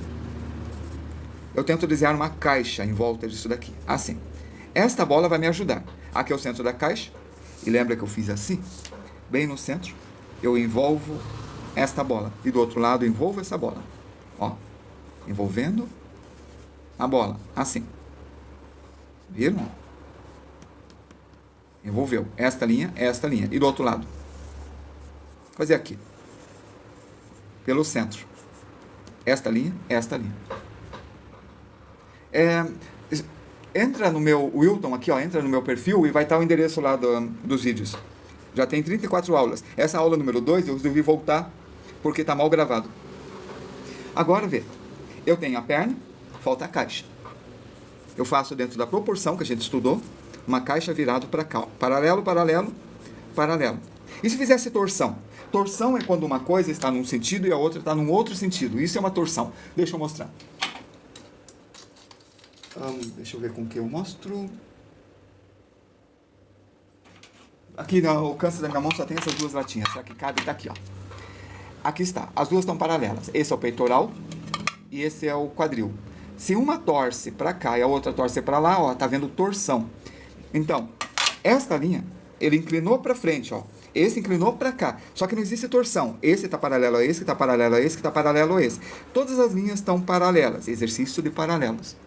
Speaker 2: eu tento desenhar uma caixa em volta disso daqui. Assim. Esta bola vai me ajudar. Aqui é o centro da caixa. E lembra que eu fiz assim? Bem no centro. Eu envolvo esta bola. E do outro lado eu envolvo essa bola. Ó. Envolvendo a bola. Assim. Viram? Envolveu. Esta linha. E do outro lado. Vou fazer aqui. Pelo centro. Esta linha. Entra no meu Wilton aqui, ó, entra no meu perfil e vai estar o endereço lá dos vídeos. Já tem 34 aulas. Essa aula número 2 eu resolvi voltar porque está mal gravado. Agora vê. Eu tenho a perna, falta a caixa. Eu faço dentro da proporção que a gente estudou, uma caixa virado para cá. Ó. Paralelo, paralelo, paralelo. E se fizesse torção? Torção é quando uma coisa está num sentido e a outra está num outro sentido. Isso é uma torção. Deixa eu mostrar. Deixa eu ver com que eu mostro. Aqui no alcance da minha mão só tem essas duas latinhas. Será que cabe? Está aqui, ó. Aqui está. As duas estão paralelas. Esse é o peitoral e esse é o quadril. Se uma torce para cá e a outra torce para lá, ó, tá vendo torção. Então, esta linha, ele inclinou para frente, ó. Esse inclinou para cá. Só que não existe torção. Esse está paralelo a esse, que está paralelo a esse, que está paralelo a esse. Todas as linhas estão paralelas. Exercício de paralelos.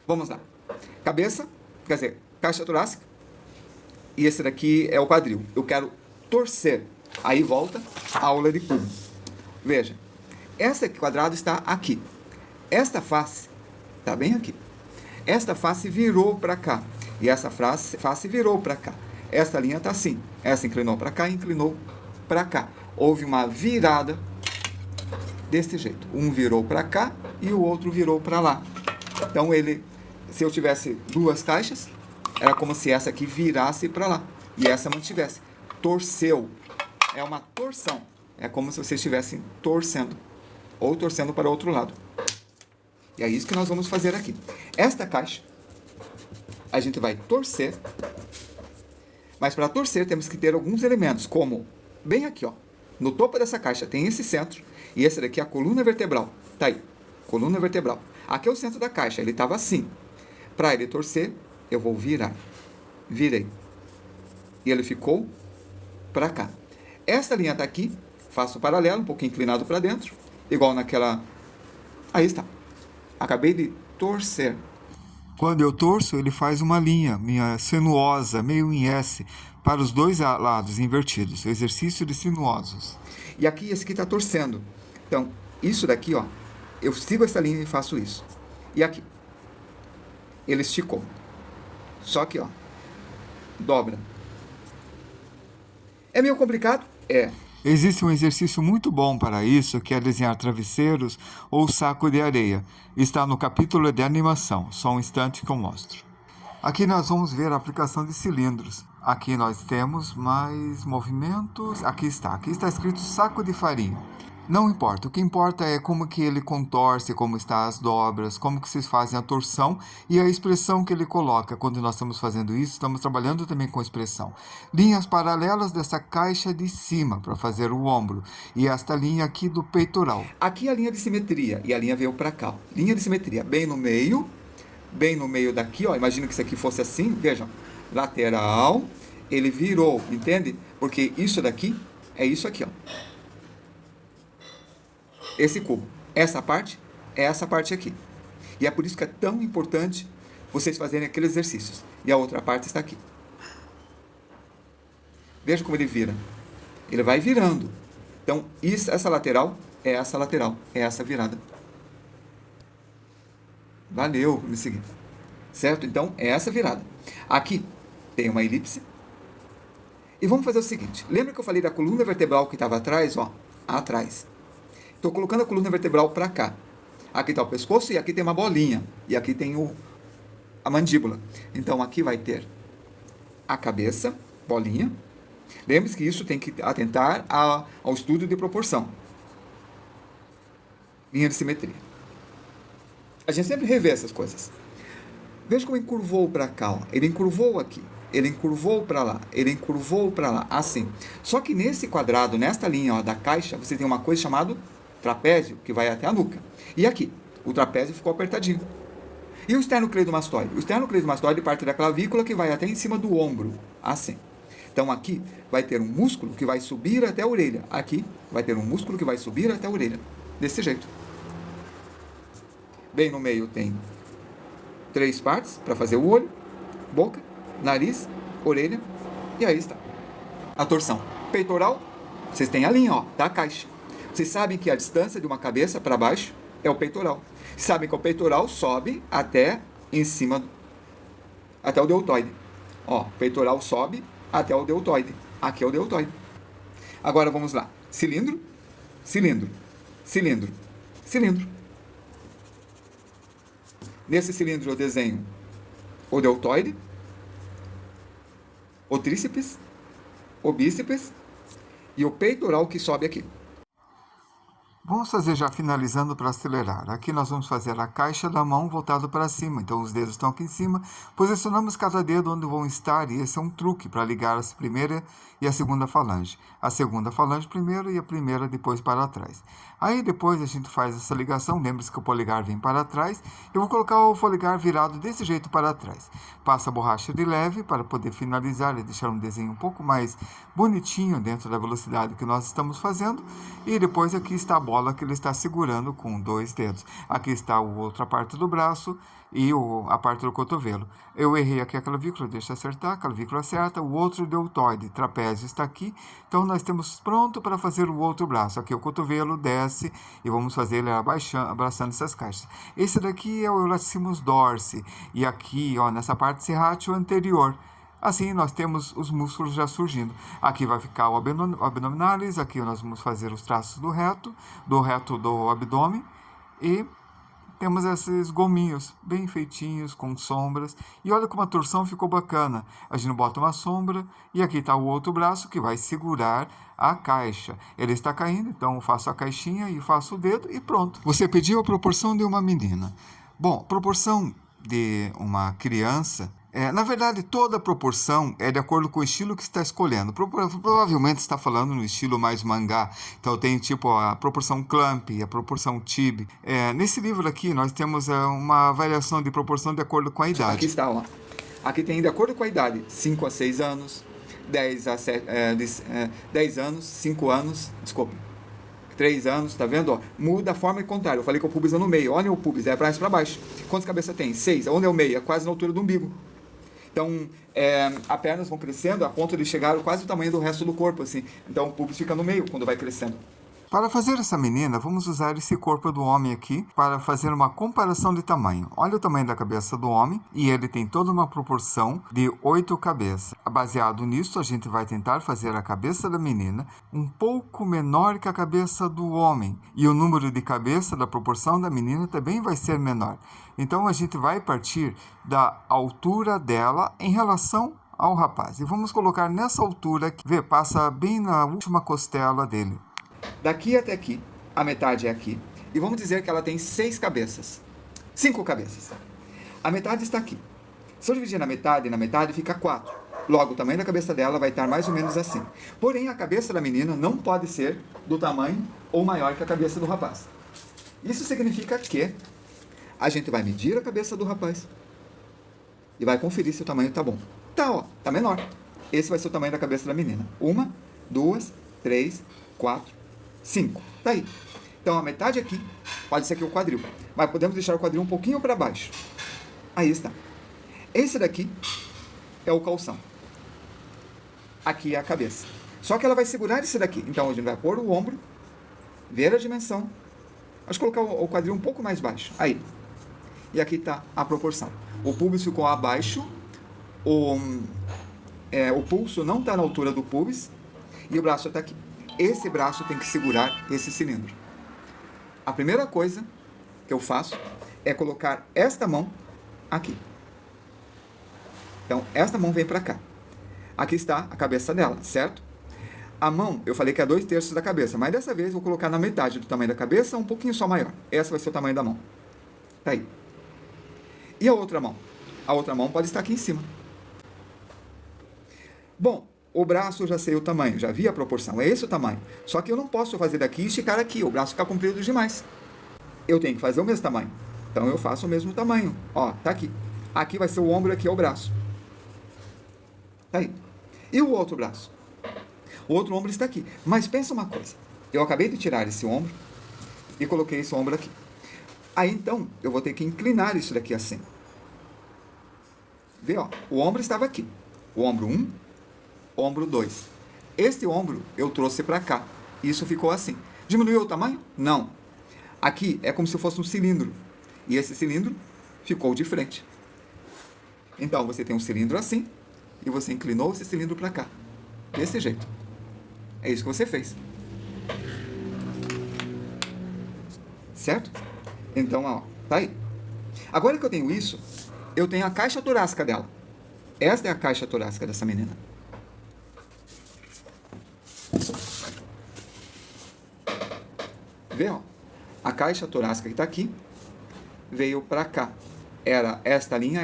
Speaker 2: Vamos lá. Cabeça, quer dizer, caixa torácica. E esse daqui é o quadril. Eu quero torcer. Aí volta a aula de cubo. Veja. Esse quadrado está aqui. Esta face está bem aqui. Esta face virou para cá. E essa face virou para cá. Esta linha está assim. Essa inclinou para cá e inclinou para cá. Houve uma virada desse jeito. Um virou para cá e o outro virou para lá. Então, se eu tivesse duas caixas, era como se essa aqui virasse para lá. E essa mantivesse. Torceu. É uma torção. É como se vocês estivessem torcendo. Ou torcendo para o outro lado. E é isso que nós vamos fazer aqui. Esta caixa, a gente vai torcer. Mas para torcer, temos que ter alguns elementos, como, bem aqui, ó. No topo dessa caixa tem esse centro. E esse daqui é a coluna vertebral. Tá aí. Coluna vertebral. Aqui é o centro da caixa. Ele estava assim. Para ele torcer, eu vou virar. Virei. E ele ficou para cá. Esta linha está aqui. Faço paralelo, um pouquinho inclinado para dentro. Igual naquela... Aí está. Acabei de torcer.
Speaker 1: Quando eu torço, ele faz uma linha, minha sinuosa, meio em S, para os dois lados invertidos. Exercício de sinuosos.
Speaker 2: E aqui, esse aqui está torcendo. Então, isso daqui, ó. Eu sigo essa linha e faço isso. E aqui. Ele esticou. Só que, ó. Dobra. É meio complicado? É.
Speaker 1: Existe um exercício muito bom para isso, que é desenhar travesseiros ou saco de areia. Está no capítulo de animação. Só um instante que eu mostro. Aqui nós vamos ver a aplicação de cilindros. Aqui nós temos mais movimentos. Aqui está escrito saco de farinha. Não importa, o que importa é como que ele contorce, como estão as dobras, como que vocês fazem a torção e a expressão que ele coloca. Quando nós estamos fazendo isso, estamos trabalhando também com expressão. Linhas paralelas dessa caixa de cima para fazer o ombro e esta linha aqui do peitoral.
Speaker 2: Aqui é a linha de simetria e a linha veio para cá. Ó. Linha de simetria, bem no meio daqui, ó. Imagina que isso aqui fosse assim, vejam, lateral, ele virou, entende? Porque isso daqui é isso aqui, ó. Esse cubo. Essa parte é essa parte aqui. E é por isso que é tão importante vocês fazerem aqueles exercícios. E a outra parte está aqui. Veja como ele vira. Ele vai virando. Então, essa lateral é essa lateral. É essa virada. Valeu por me seguir. Certo? Então, é essa virada. Aqui tem uma elipse. E vamos fazer o seguinte. Lembra que eu falei da coluna vertebral que estava atrás? Ó, atrás. Estou colocando a coluna vertebral para cá. Aqui está o pescoço e aqui tem uma bolinha. E aqui tem a mandíbula. Então, aqui vai ter a cabeça, bolinha. Lembre-se que isso tem que atentar ao estudo de proporção. Linha de simetria. A gente sempre revê essas coisas. Veja como encurvou para cá. Ó. Ele encurvou aqui. Ele encurvou para lá. Ele encurvou para lá. Assim. Só que nesse quadrado, nesta linha ó, da caixa, você tem uma coisa chamada trapézio, que vai até a nuca. E aqui, o trapézio ficou apertadinho. E o esternocleidomastoide? O esternocleidomastoide parte da clavícula que vai até em cima do ombro. Assim. Então, aqui vai ter um músculo que vai subir até a orelha. Aqui vai ter um músculo que vai subir até a orelha. Desse jeito. Bem no meio tem 3 partes para fazer o olho, boca, nariz, orelha. E aí está. A torção. Peitoral, vocês têm a linha ó, da caixa. Vocês sabem que a distância de uma cabeça para baixo é o peitoral. Sabem que o peitoral sobe até em cima, até o deltoide. Ó, o peitoral sobe até o deltoide. Aqui é o deltoide. Agora vamos lá. Cilindro, cilindro, cilindro, cilindro. Nesse cilindro eu desenho o deltoide, o tríceps, o bíceps e o peitoral que sobe aqui.
Speaker 1: Vamos fazer já finalizando para acelerar. Aqui nós vamos fazer a caixa da mão voltado para cima. Então os dedos estão aqui em cima. Posicionamos cada dedo onde vão estar e esse é um truque para ligar a primeira e a segunda falange. A segunda falange primeiro e a primeira depois para trás. Aí depois a gente faz essa ligação. Lembre-se que o polegar vem para trás. Eu vou colocar o polegar virado desse jeito para trás. Passa a borracha de leve para poder finalizar e deixar um desenho um pouco mais bonitinho dentro da velocidade que nós estamos fazendo. E depois aqui está a bola que ele está segurando com 2 dedos. Aqui está a outra parte do braço e a parte do cotovelo. Eu errei aqui a clavícula, deixa eu acertar, a clavícula acerta, o outro deltoide, trapézio está aqui. Então nós temos pronto para fazer o outro braço. Aqui o cotovelo desce e vamos fazer ele abraçando essas caixas. Esse daqui é o latissimus dorsi e aqui, ó, nessa parte serrátil anterior. Assim, nós temos os músculos já surgindo. Aqui vai ficar o abdominalis, aqui nós vamos fazer os traços do reto do abdômen e temos esses gominhos bem feitinhos, com sombras. E olha como a torção ficou bacana. A gente bota uma sombra e aqui está o outro braço que vai segurar a caixa. Ele está caindo, então eu faço a caixinha e faço o dedo e pronto. Você pediu a proporção de uma menina. Bom, proporção de uma criança... na verdade, toda proporção é de acordo com o estilo que está escolhendo. Provavelmente está falando no estilo mais mangá. Então tem tipo a proporção clamp, a proporção tib. Nesse livro aqui nós temos uma variação de proporção de acordo com a idade.
Speaker 2: Aqui está, ó. Aqui tem de acordo com a idade, 5 a 6 anos, 10 a 7, 10 anos, 5 anos, desculpa. 3 anos, tá vendo? Ó, muda a forma contrária. Eu falei que o pubis é no meio. Olha o pubis, é para baixo. Quantas cabeças tem? 6. Onde é o meio? É quase na altura do umbigo. Então, as pernas vão crescendo a ponto de chegar quase o tamanho do resto do corpo, assim. Então, o pubis fica no meio quando vai crescendo.
Speaker 1: Para fazer essa menina, vamos usar esse corpo do homem aqui para fazer uma comparação de tamanho. Olha o tamanho da cabeça do homem e ele tem toda uma proporção de 8 cabeças. Baseado nisso, a gente vai tentar fazer a cabeça da menina um pouco menor que a cabeça do homem. E o número de cabeça da proporção da menina também vai ser menor. Então, a gente vai partir da altura dela em relação ao rapaz. E vamos colocar nessa altura, que passa bem na última costela dele.
Speaker 2: Daqui até aqui, a metade é aqui. E vamos dizer que ela tem 6 cabeças. 5 cabeças. A metade está aqui. Se eu dividir na metade fica 4. Logo, o tamanho da cabeça dela vai estar mais ou menos assim. Porém, a cabeça da menina não pode ser do tamanho ou maior que a cabeça do rapaz. Isso significa que a gente vai medir a cabeça do rapaz e vai conferir se o tamanho está bom. Tá, ó, tá menor. Esse vai ser o tamanho da cabeça da menina. 1, 2, 3, 4, 5. Tá aí. Então, a metade aqui pode ser aqui o quadril. Mas podemos deixar o quadril um pouquinho para baixo. Aí está. Esse daqui é o calção. Aqui é a cabeça. Só que ela vai segurar esse daqui. Então, a gente vai pôr o ombro, ver a dimensão. Vamos colocar o quadril um pouco mais baixo. Aí. E aqui está a proporção. O pubis ficou abaixo. O pulso não está na altura do pubis. E o braço está aqui. Esse braço tem que segurar esse cilindro. A primeira coisa que eu faço é colocar esta mão aqui. Então, esta mão vem para cá. Aqui está a cabeça dela, certo? A mão, eu falei que é 2/3 da cabeça, mas dessa vez eu vou colocar na metade do tamanho da cabeça, um pouquinho só maior. Essa vai ser o tamanho da mão. Tá aí. E a outra mão? A outra mão pode estar aqui em cima. Bom, o braço eu já sei o tamanho, já vi a proporção, é esse o tamanho. Só que eu não posso fazer daqui e esticar aqui, o braço fica comprido demais. Eu tenho que fazer o mesmo tamanho. Então eu faço o mesmo tamanho. Ó, tá aqui. Aqui vai ser o ombro, aqui é o braço. Tá aí. E o outro braço? O outro ombro está aqui. Mas pensa uma coisa. Eu acabei de tirar esse ombro e coloquei esse ombro aqui. Aí então eu vou ter que inclinar isso daqui assim. Vê, ó. O ombro estava aqui. O ombro 1, ombro 2. Este ombro eu trouxe para cá. Isso ficou assim. Diminuiu o tamanho? Não. Aqui é como se fosse um cilindro. E esse cilindro ficou de frente. Então você tem um cilindro assim e você inclinou esse cilindro para cá. Desse jeito. É isso que você fez. Certo? Então, ó, tá aí. Agora que eu tenho isso, eu tenho a caixa torácica dela. Esta é a caixa torácica dessa menina. Vê, ó. A caixa torácica que está aqui veio para cá. Era esta linha.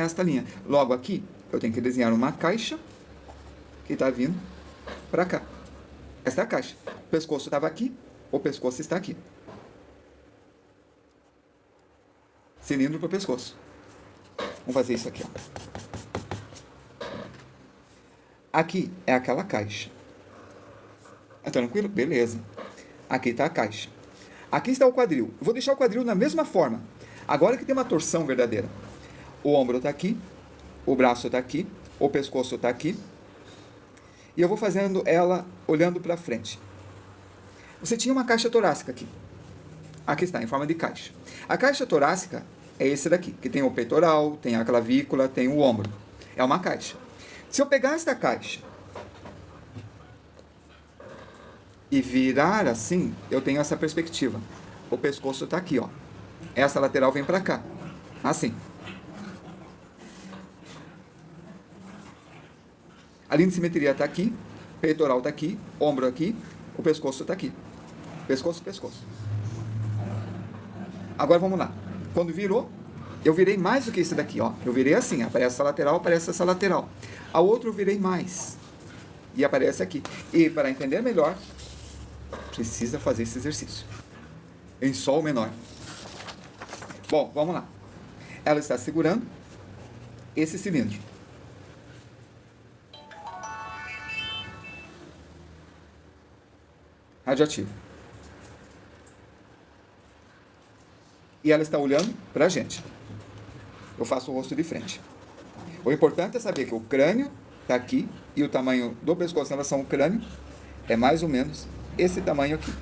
Speaker 2: Logo aqui, eu tenho que desenhar uma caixa que está vindo para cá. Esta é a caixa. O pescoço estava aqui, o pescoço está aqui. Cilindro para o pescoço. Vamos fazer isso aqui, ó. Aqui é aquela caixa. Tá tranquilo? Beleza. Aqui está a caixa. Aqui está o quadril. Eu vou deixar o quadril na mesma forma. Agora que tem uma torção verdadeira. O ombro está aqui, o braço está aqui, o pescoço está aqui. E eu vou fazendo ela olhando para frente. Você tinha uma caixa torácica aqui. Aqui está, em forma de caixa. A caixa torácica é esse daqui, que tem o peitoral, tem a clavícula, tem o ombro. É uma caixa. Se eu pegar esta caixa e virar assim, eu tenho essa perspectiva. O pescoço está aqui, ó. Essa lateral vem para cá. Assim. A linha de simetria está aqui, peitoral está aqui, ombro aqui, o pescoço está aqui. Pescoço. Agora vamos lá. Quando virou, eu virei mais do que esse daqui, ó. Eu virei assim, aparece essa lateral, aparece essa lateral. A outra eu virei mais. E aparece aqui. E para entender melhor, precisa fazer esse exercício. Em sol menor. Bom, vamos lá. Ela está segurando esse cilindro. Radioativo. E ela está olhando para a gente. Eu faço o rosto de frente. O importante é saber que o crânio está aqui e o tamanho do pescoço em relação ao crânio é mais ou menos esse tamanho aqui.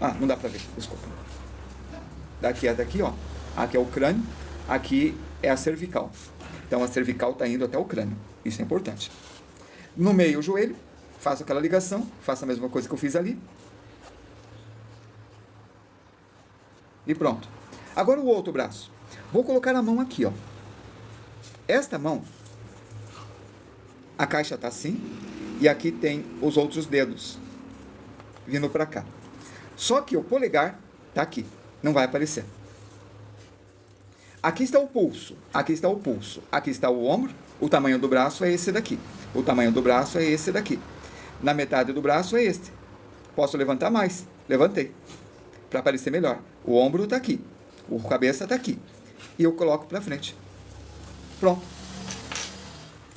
Speaker 2: Ah, não dá para ver, desculpa. Daqui até aqui, ó. Aqui é o crânio, aqui é a cervical. Então a cervical está indo até o crânio. Isso é importante. No meio, o joelho. Faço aquela ligação, faço a mesma coisa que eu fiz ali. E pronto. Agora o outro braço. Vou colocar a mão aqui, ó. Esta mão, a caixa está assim, e aqui tem os outros dedos vindo para cá. Só que o polegar está aqui, não vai aparecer. Aqui está o pulso, aqui está o pulso, aqui está o ombro, o tamanho do braço é esse daqui, o tamanho do braço é esse daqui. Na metade do braço é este. Posso levantar mais. Levantei. Para aparecer melhor. O ombro está aqui. O cabeça está aqui. E eu coloco para frente. Pronto.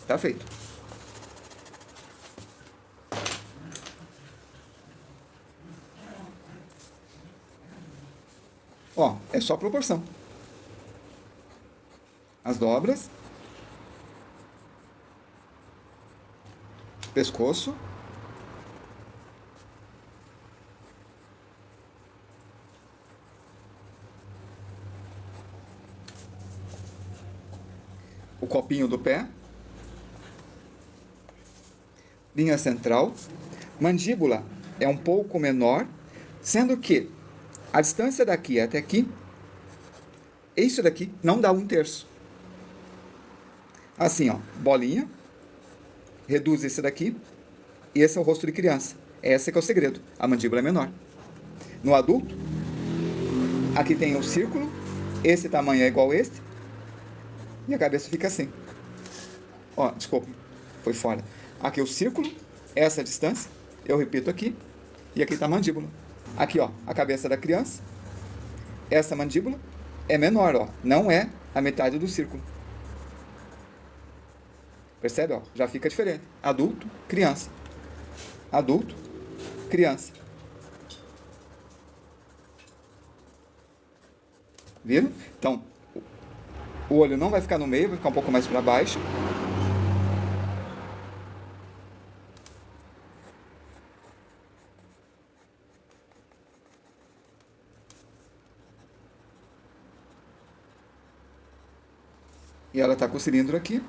Speaker 2: Está feito. Ó, é só proporção. As dobras. Pescoço. O copinho do pé, linha central, mandíbula é um pouco menor, sendo que a distância daqui até aqui, isso daqui não dá 1/3. Assim, ó, bolinha, reduz esse daqui, e esse é o rosto de criança. Esse que é o segredo, a mandíbula é menor. No adulto, aqui tem o círculo, esse tamanho é igual a este, e a cabeça fica assim. Ó, desculpa, foi fora. Aqui é o círculo, essa distância, eu repito aqui, e aqui está a mandíbula. Aqui, ó, a cabeça da criança, essa mandíbula é menor, ó, não é a metade do círculo. Percebe, ó? Já fica diferente. Adulto, criança. Adulto, criança. Viram? Então, o olho não vai ficar no meio, vai ficar um pouco mais para baixo. E ela está com o cilindro aqui.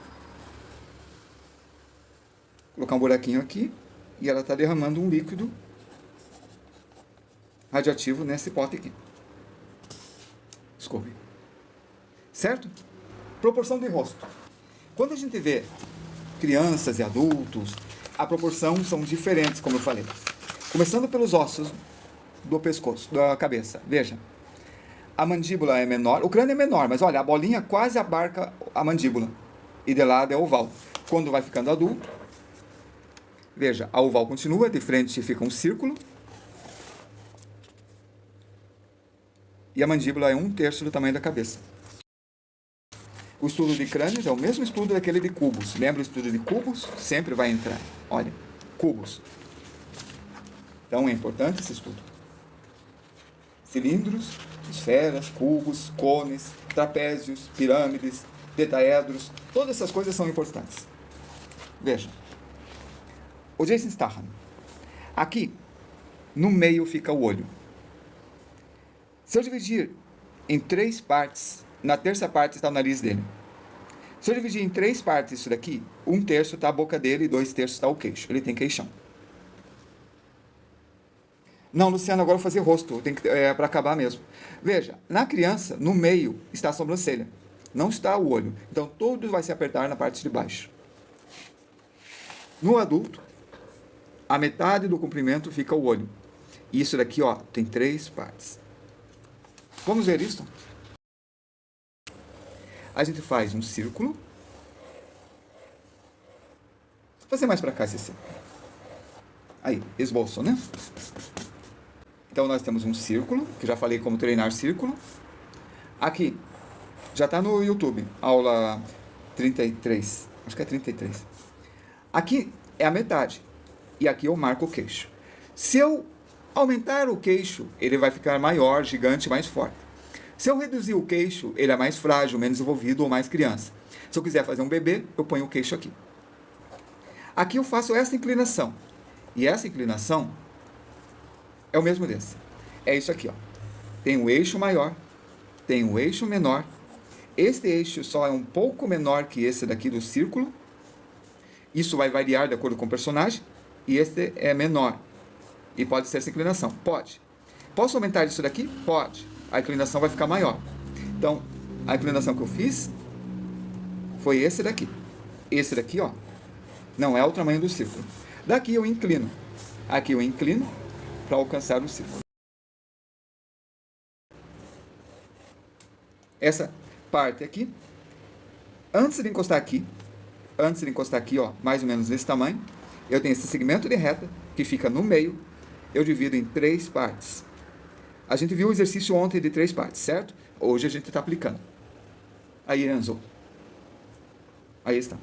Speaker 2: Vou colocar um buraquinho aqui. E ela está derramando um líquido radioativo nesse pote aqui. Desculpe. certo? Proporção de rosto. Quando a gente vê crianças e adultos, a proporção são diferentes, como eu falei. Começando pelos ossos do pescoço, da cabeça. Veja, a mandíbula é menor, o crânio é menor, mas olha, a bolinha quase abarca a mandíbula. E de lado é oval. Quando vai ficando adulto, veja, a oval continua, de frente fica um círculo. E a mandíbula é 1/3 do tamanho da cabeça. O estudo de crânios é o mesmo estudo daquele de cubos. Lembra o estudo de cubos? Sempre vai entrar. Olha, cubos. Então é importante esse estudo. Cilindros, esferas, cubos, cones, trapézios, pirâmides, tetraedros, todas essas coisas são importantes. Veja. O Jason Statham. Aqui, no meio fica o olho. Se eu dividir em 3 partes, na terça parte está o nariz dele. Se eu dividir em 3 partes isso daqui, 1/3 está a boca dele e 2/3 está o queixo. Ele tem queixão. Não, Luciano, agora eu vou fazer rosto. Para acabar mesmo. Veja, na criança, no meio está a sobrancelha. Não está o olho. Então, tudo vai se apertar na parte de baixo. No adulto, a metade do comprimento fica o olho. E isso daqui, ó, tem 3 partes. Vamos ver isso? A gente faz um círculo. Vou fazer mais para cá esse círculo. Aí, esboço, né? Então, nós temos um círculo, que já falei como treinar círculo. Aqui, já está no YouTube, aula 33. Acho que é 33. Aqui é a metade. E aqui eu marco o queixo. Se eu aumentar o queixo, ele vai ficar maior, gigante, mais forte. Se eu reduzir o queixo, ele é mais frágil, menos desenvolvido ou mais criança. Se eu quiser fazer um bebê, eu ponho o queixo aqui. Aqui eu faço essa inclinação. E essa inclinação é o mesmo desse. É isso aqui, ó. Tem o eixo maior, tem o eixo menor. Este eixo só é um pouco menor que esse daqui do círculo. Isso vai variar de acordo com o personagem. E este é menor. E pode ser essa inclinação? Pode. Posso aumentar isso daqui? Pode. A inclinação vai ficar maior. Então, a inclinação que eu fiz foi esse daqui. Esse daqui, ó, não é o tamanho do círculo. Daqui eu inclino. Aqui eu inclino para alcançar o círculo. Essa parte aqui, antes de encostar aqui, ó, mais ou menos desse tamanho, eu tenho esse segmento de reta que fica no meio. Eu divido em 3 partes. A gente viu o exercício ontem de 3 partes, certo? Hoje a gente está aplicando. Aí, Enzo. Aí está.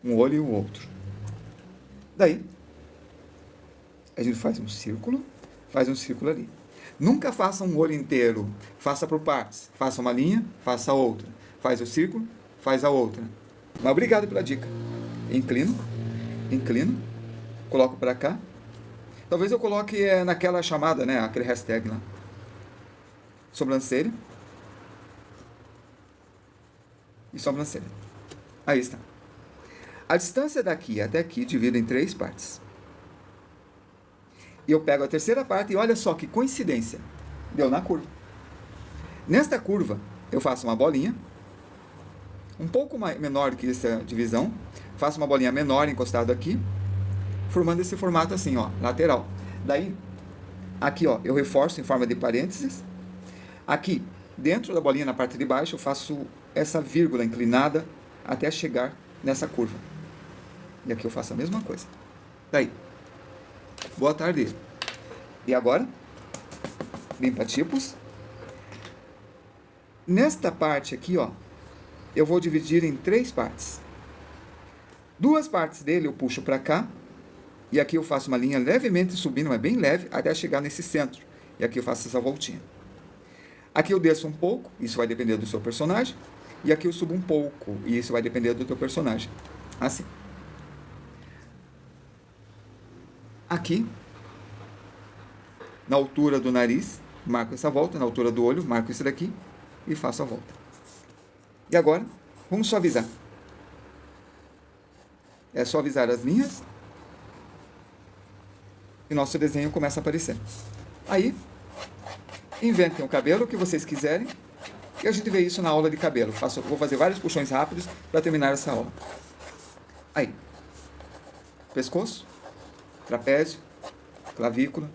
Speaker 2: Um olho e o outro. Daí, a gente faz um círculo ali. Nunca faça um olho inteiro. Faça por partes. Faça uma linha, faça outra. Faz o círculo, faz a outra. Mas obrigado pela dica. Inclino, coloco para cá. Talvez eu coloque naquela chamada, né, aquele hashtag lá. Sobrancelha. E sobrancelha. Aí está. A distância daqui até aqui divido em 3 partes. E eu pego a terceira parte e olha só que coincidência. Deu na curva. Nesta curva, eu faço uma bolinha. Um pouco menor que essa divisão. Faço uma bolinha menor encostada aqui. Formando esse formato assim, ó, lateral. Daí, aqui, ó, eu reforço em forma de parênteses. Aqui, dentro da bolinha, na parte de baixo, eu faço essa vírgula inclinada até chegar nessa curva. E aqui eu faço a mesma coisa. Daí, boa tarde. E agora, limpa tipos. Nesta parte aqui, ó, eu vou dividir em 3 partes. 2 partes dele eu puxo para cá. E aqui eu faço uma linha levemente subindo, mas bem leve, até chegar nesse centro. E aqui eu faço essa voltinha. Aqui eu desço um pouco, isso vai depender do seu personagem. E aqui eu subo um pouco, e isso vai depender do teu personagem. Assim. Aqui, na altura do nariz, marco essa volta. Na altura do olho, marco isso daqui e faço a volta. E agora, vamos suavizar. É suavizar as linhas. E nosso desenho começa a aparecer. Aí, Inventem o cabelo que vocês quiserem e a gente vê isso na aula de cabelo. Vou fazer vários puxões rápidos para terminar essa aula. Aí, pescoço, trapézio, clavícula.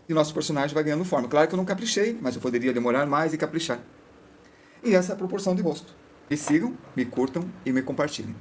Speaker 2: E nosso personagem vai ganhando forma. Claro que eu não caprichei, mas eu poderia demorar mais e caprichar. E essa é a proporção de rosto. Me sigam, me curtam e me compartilhem.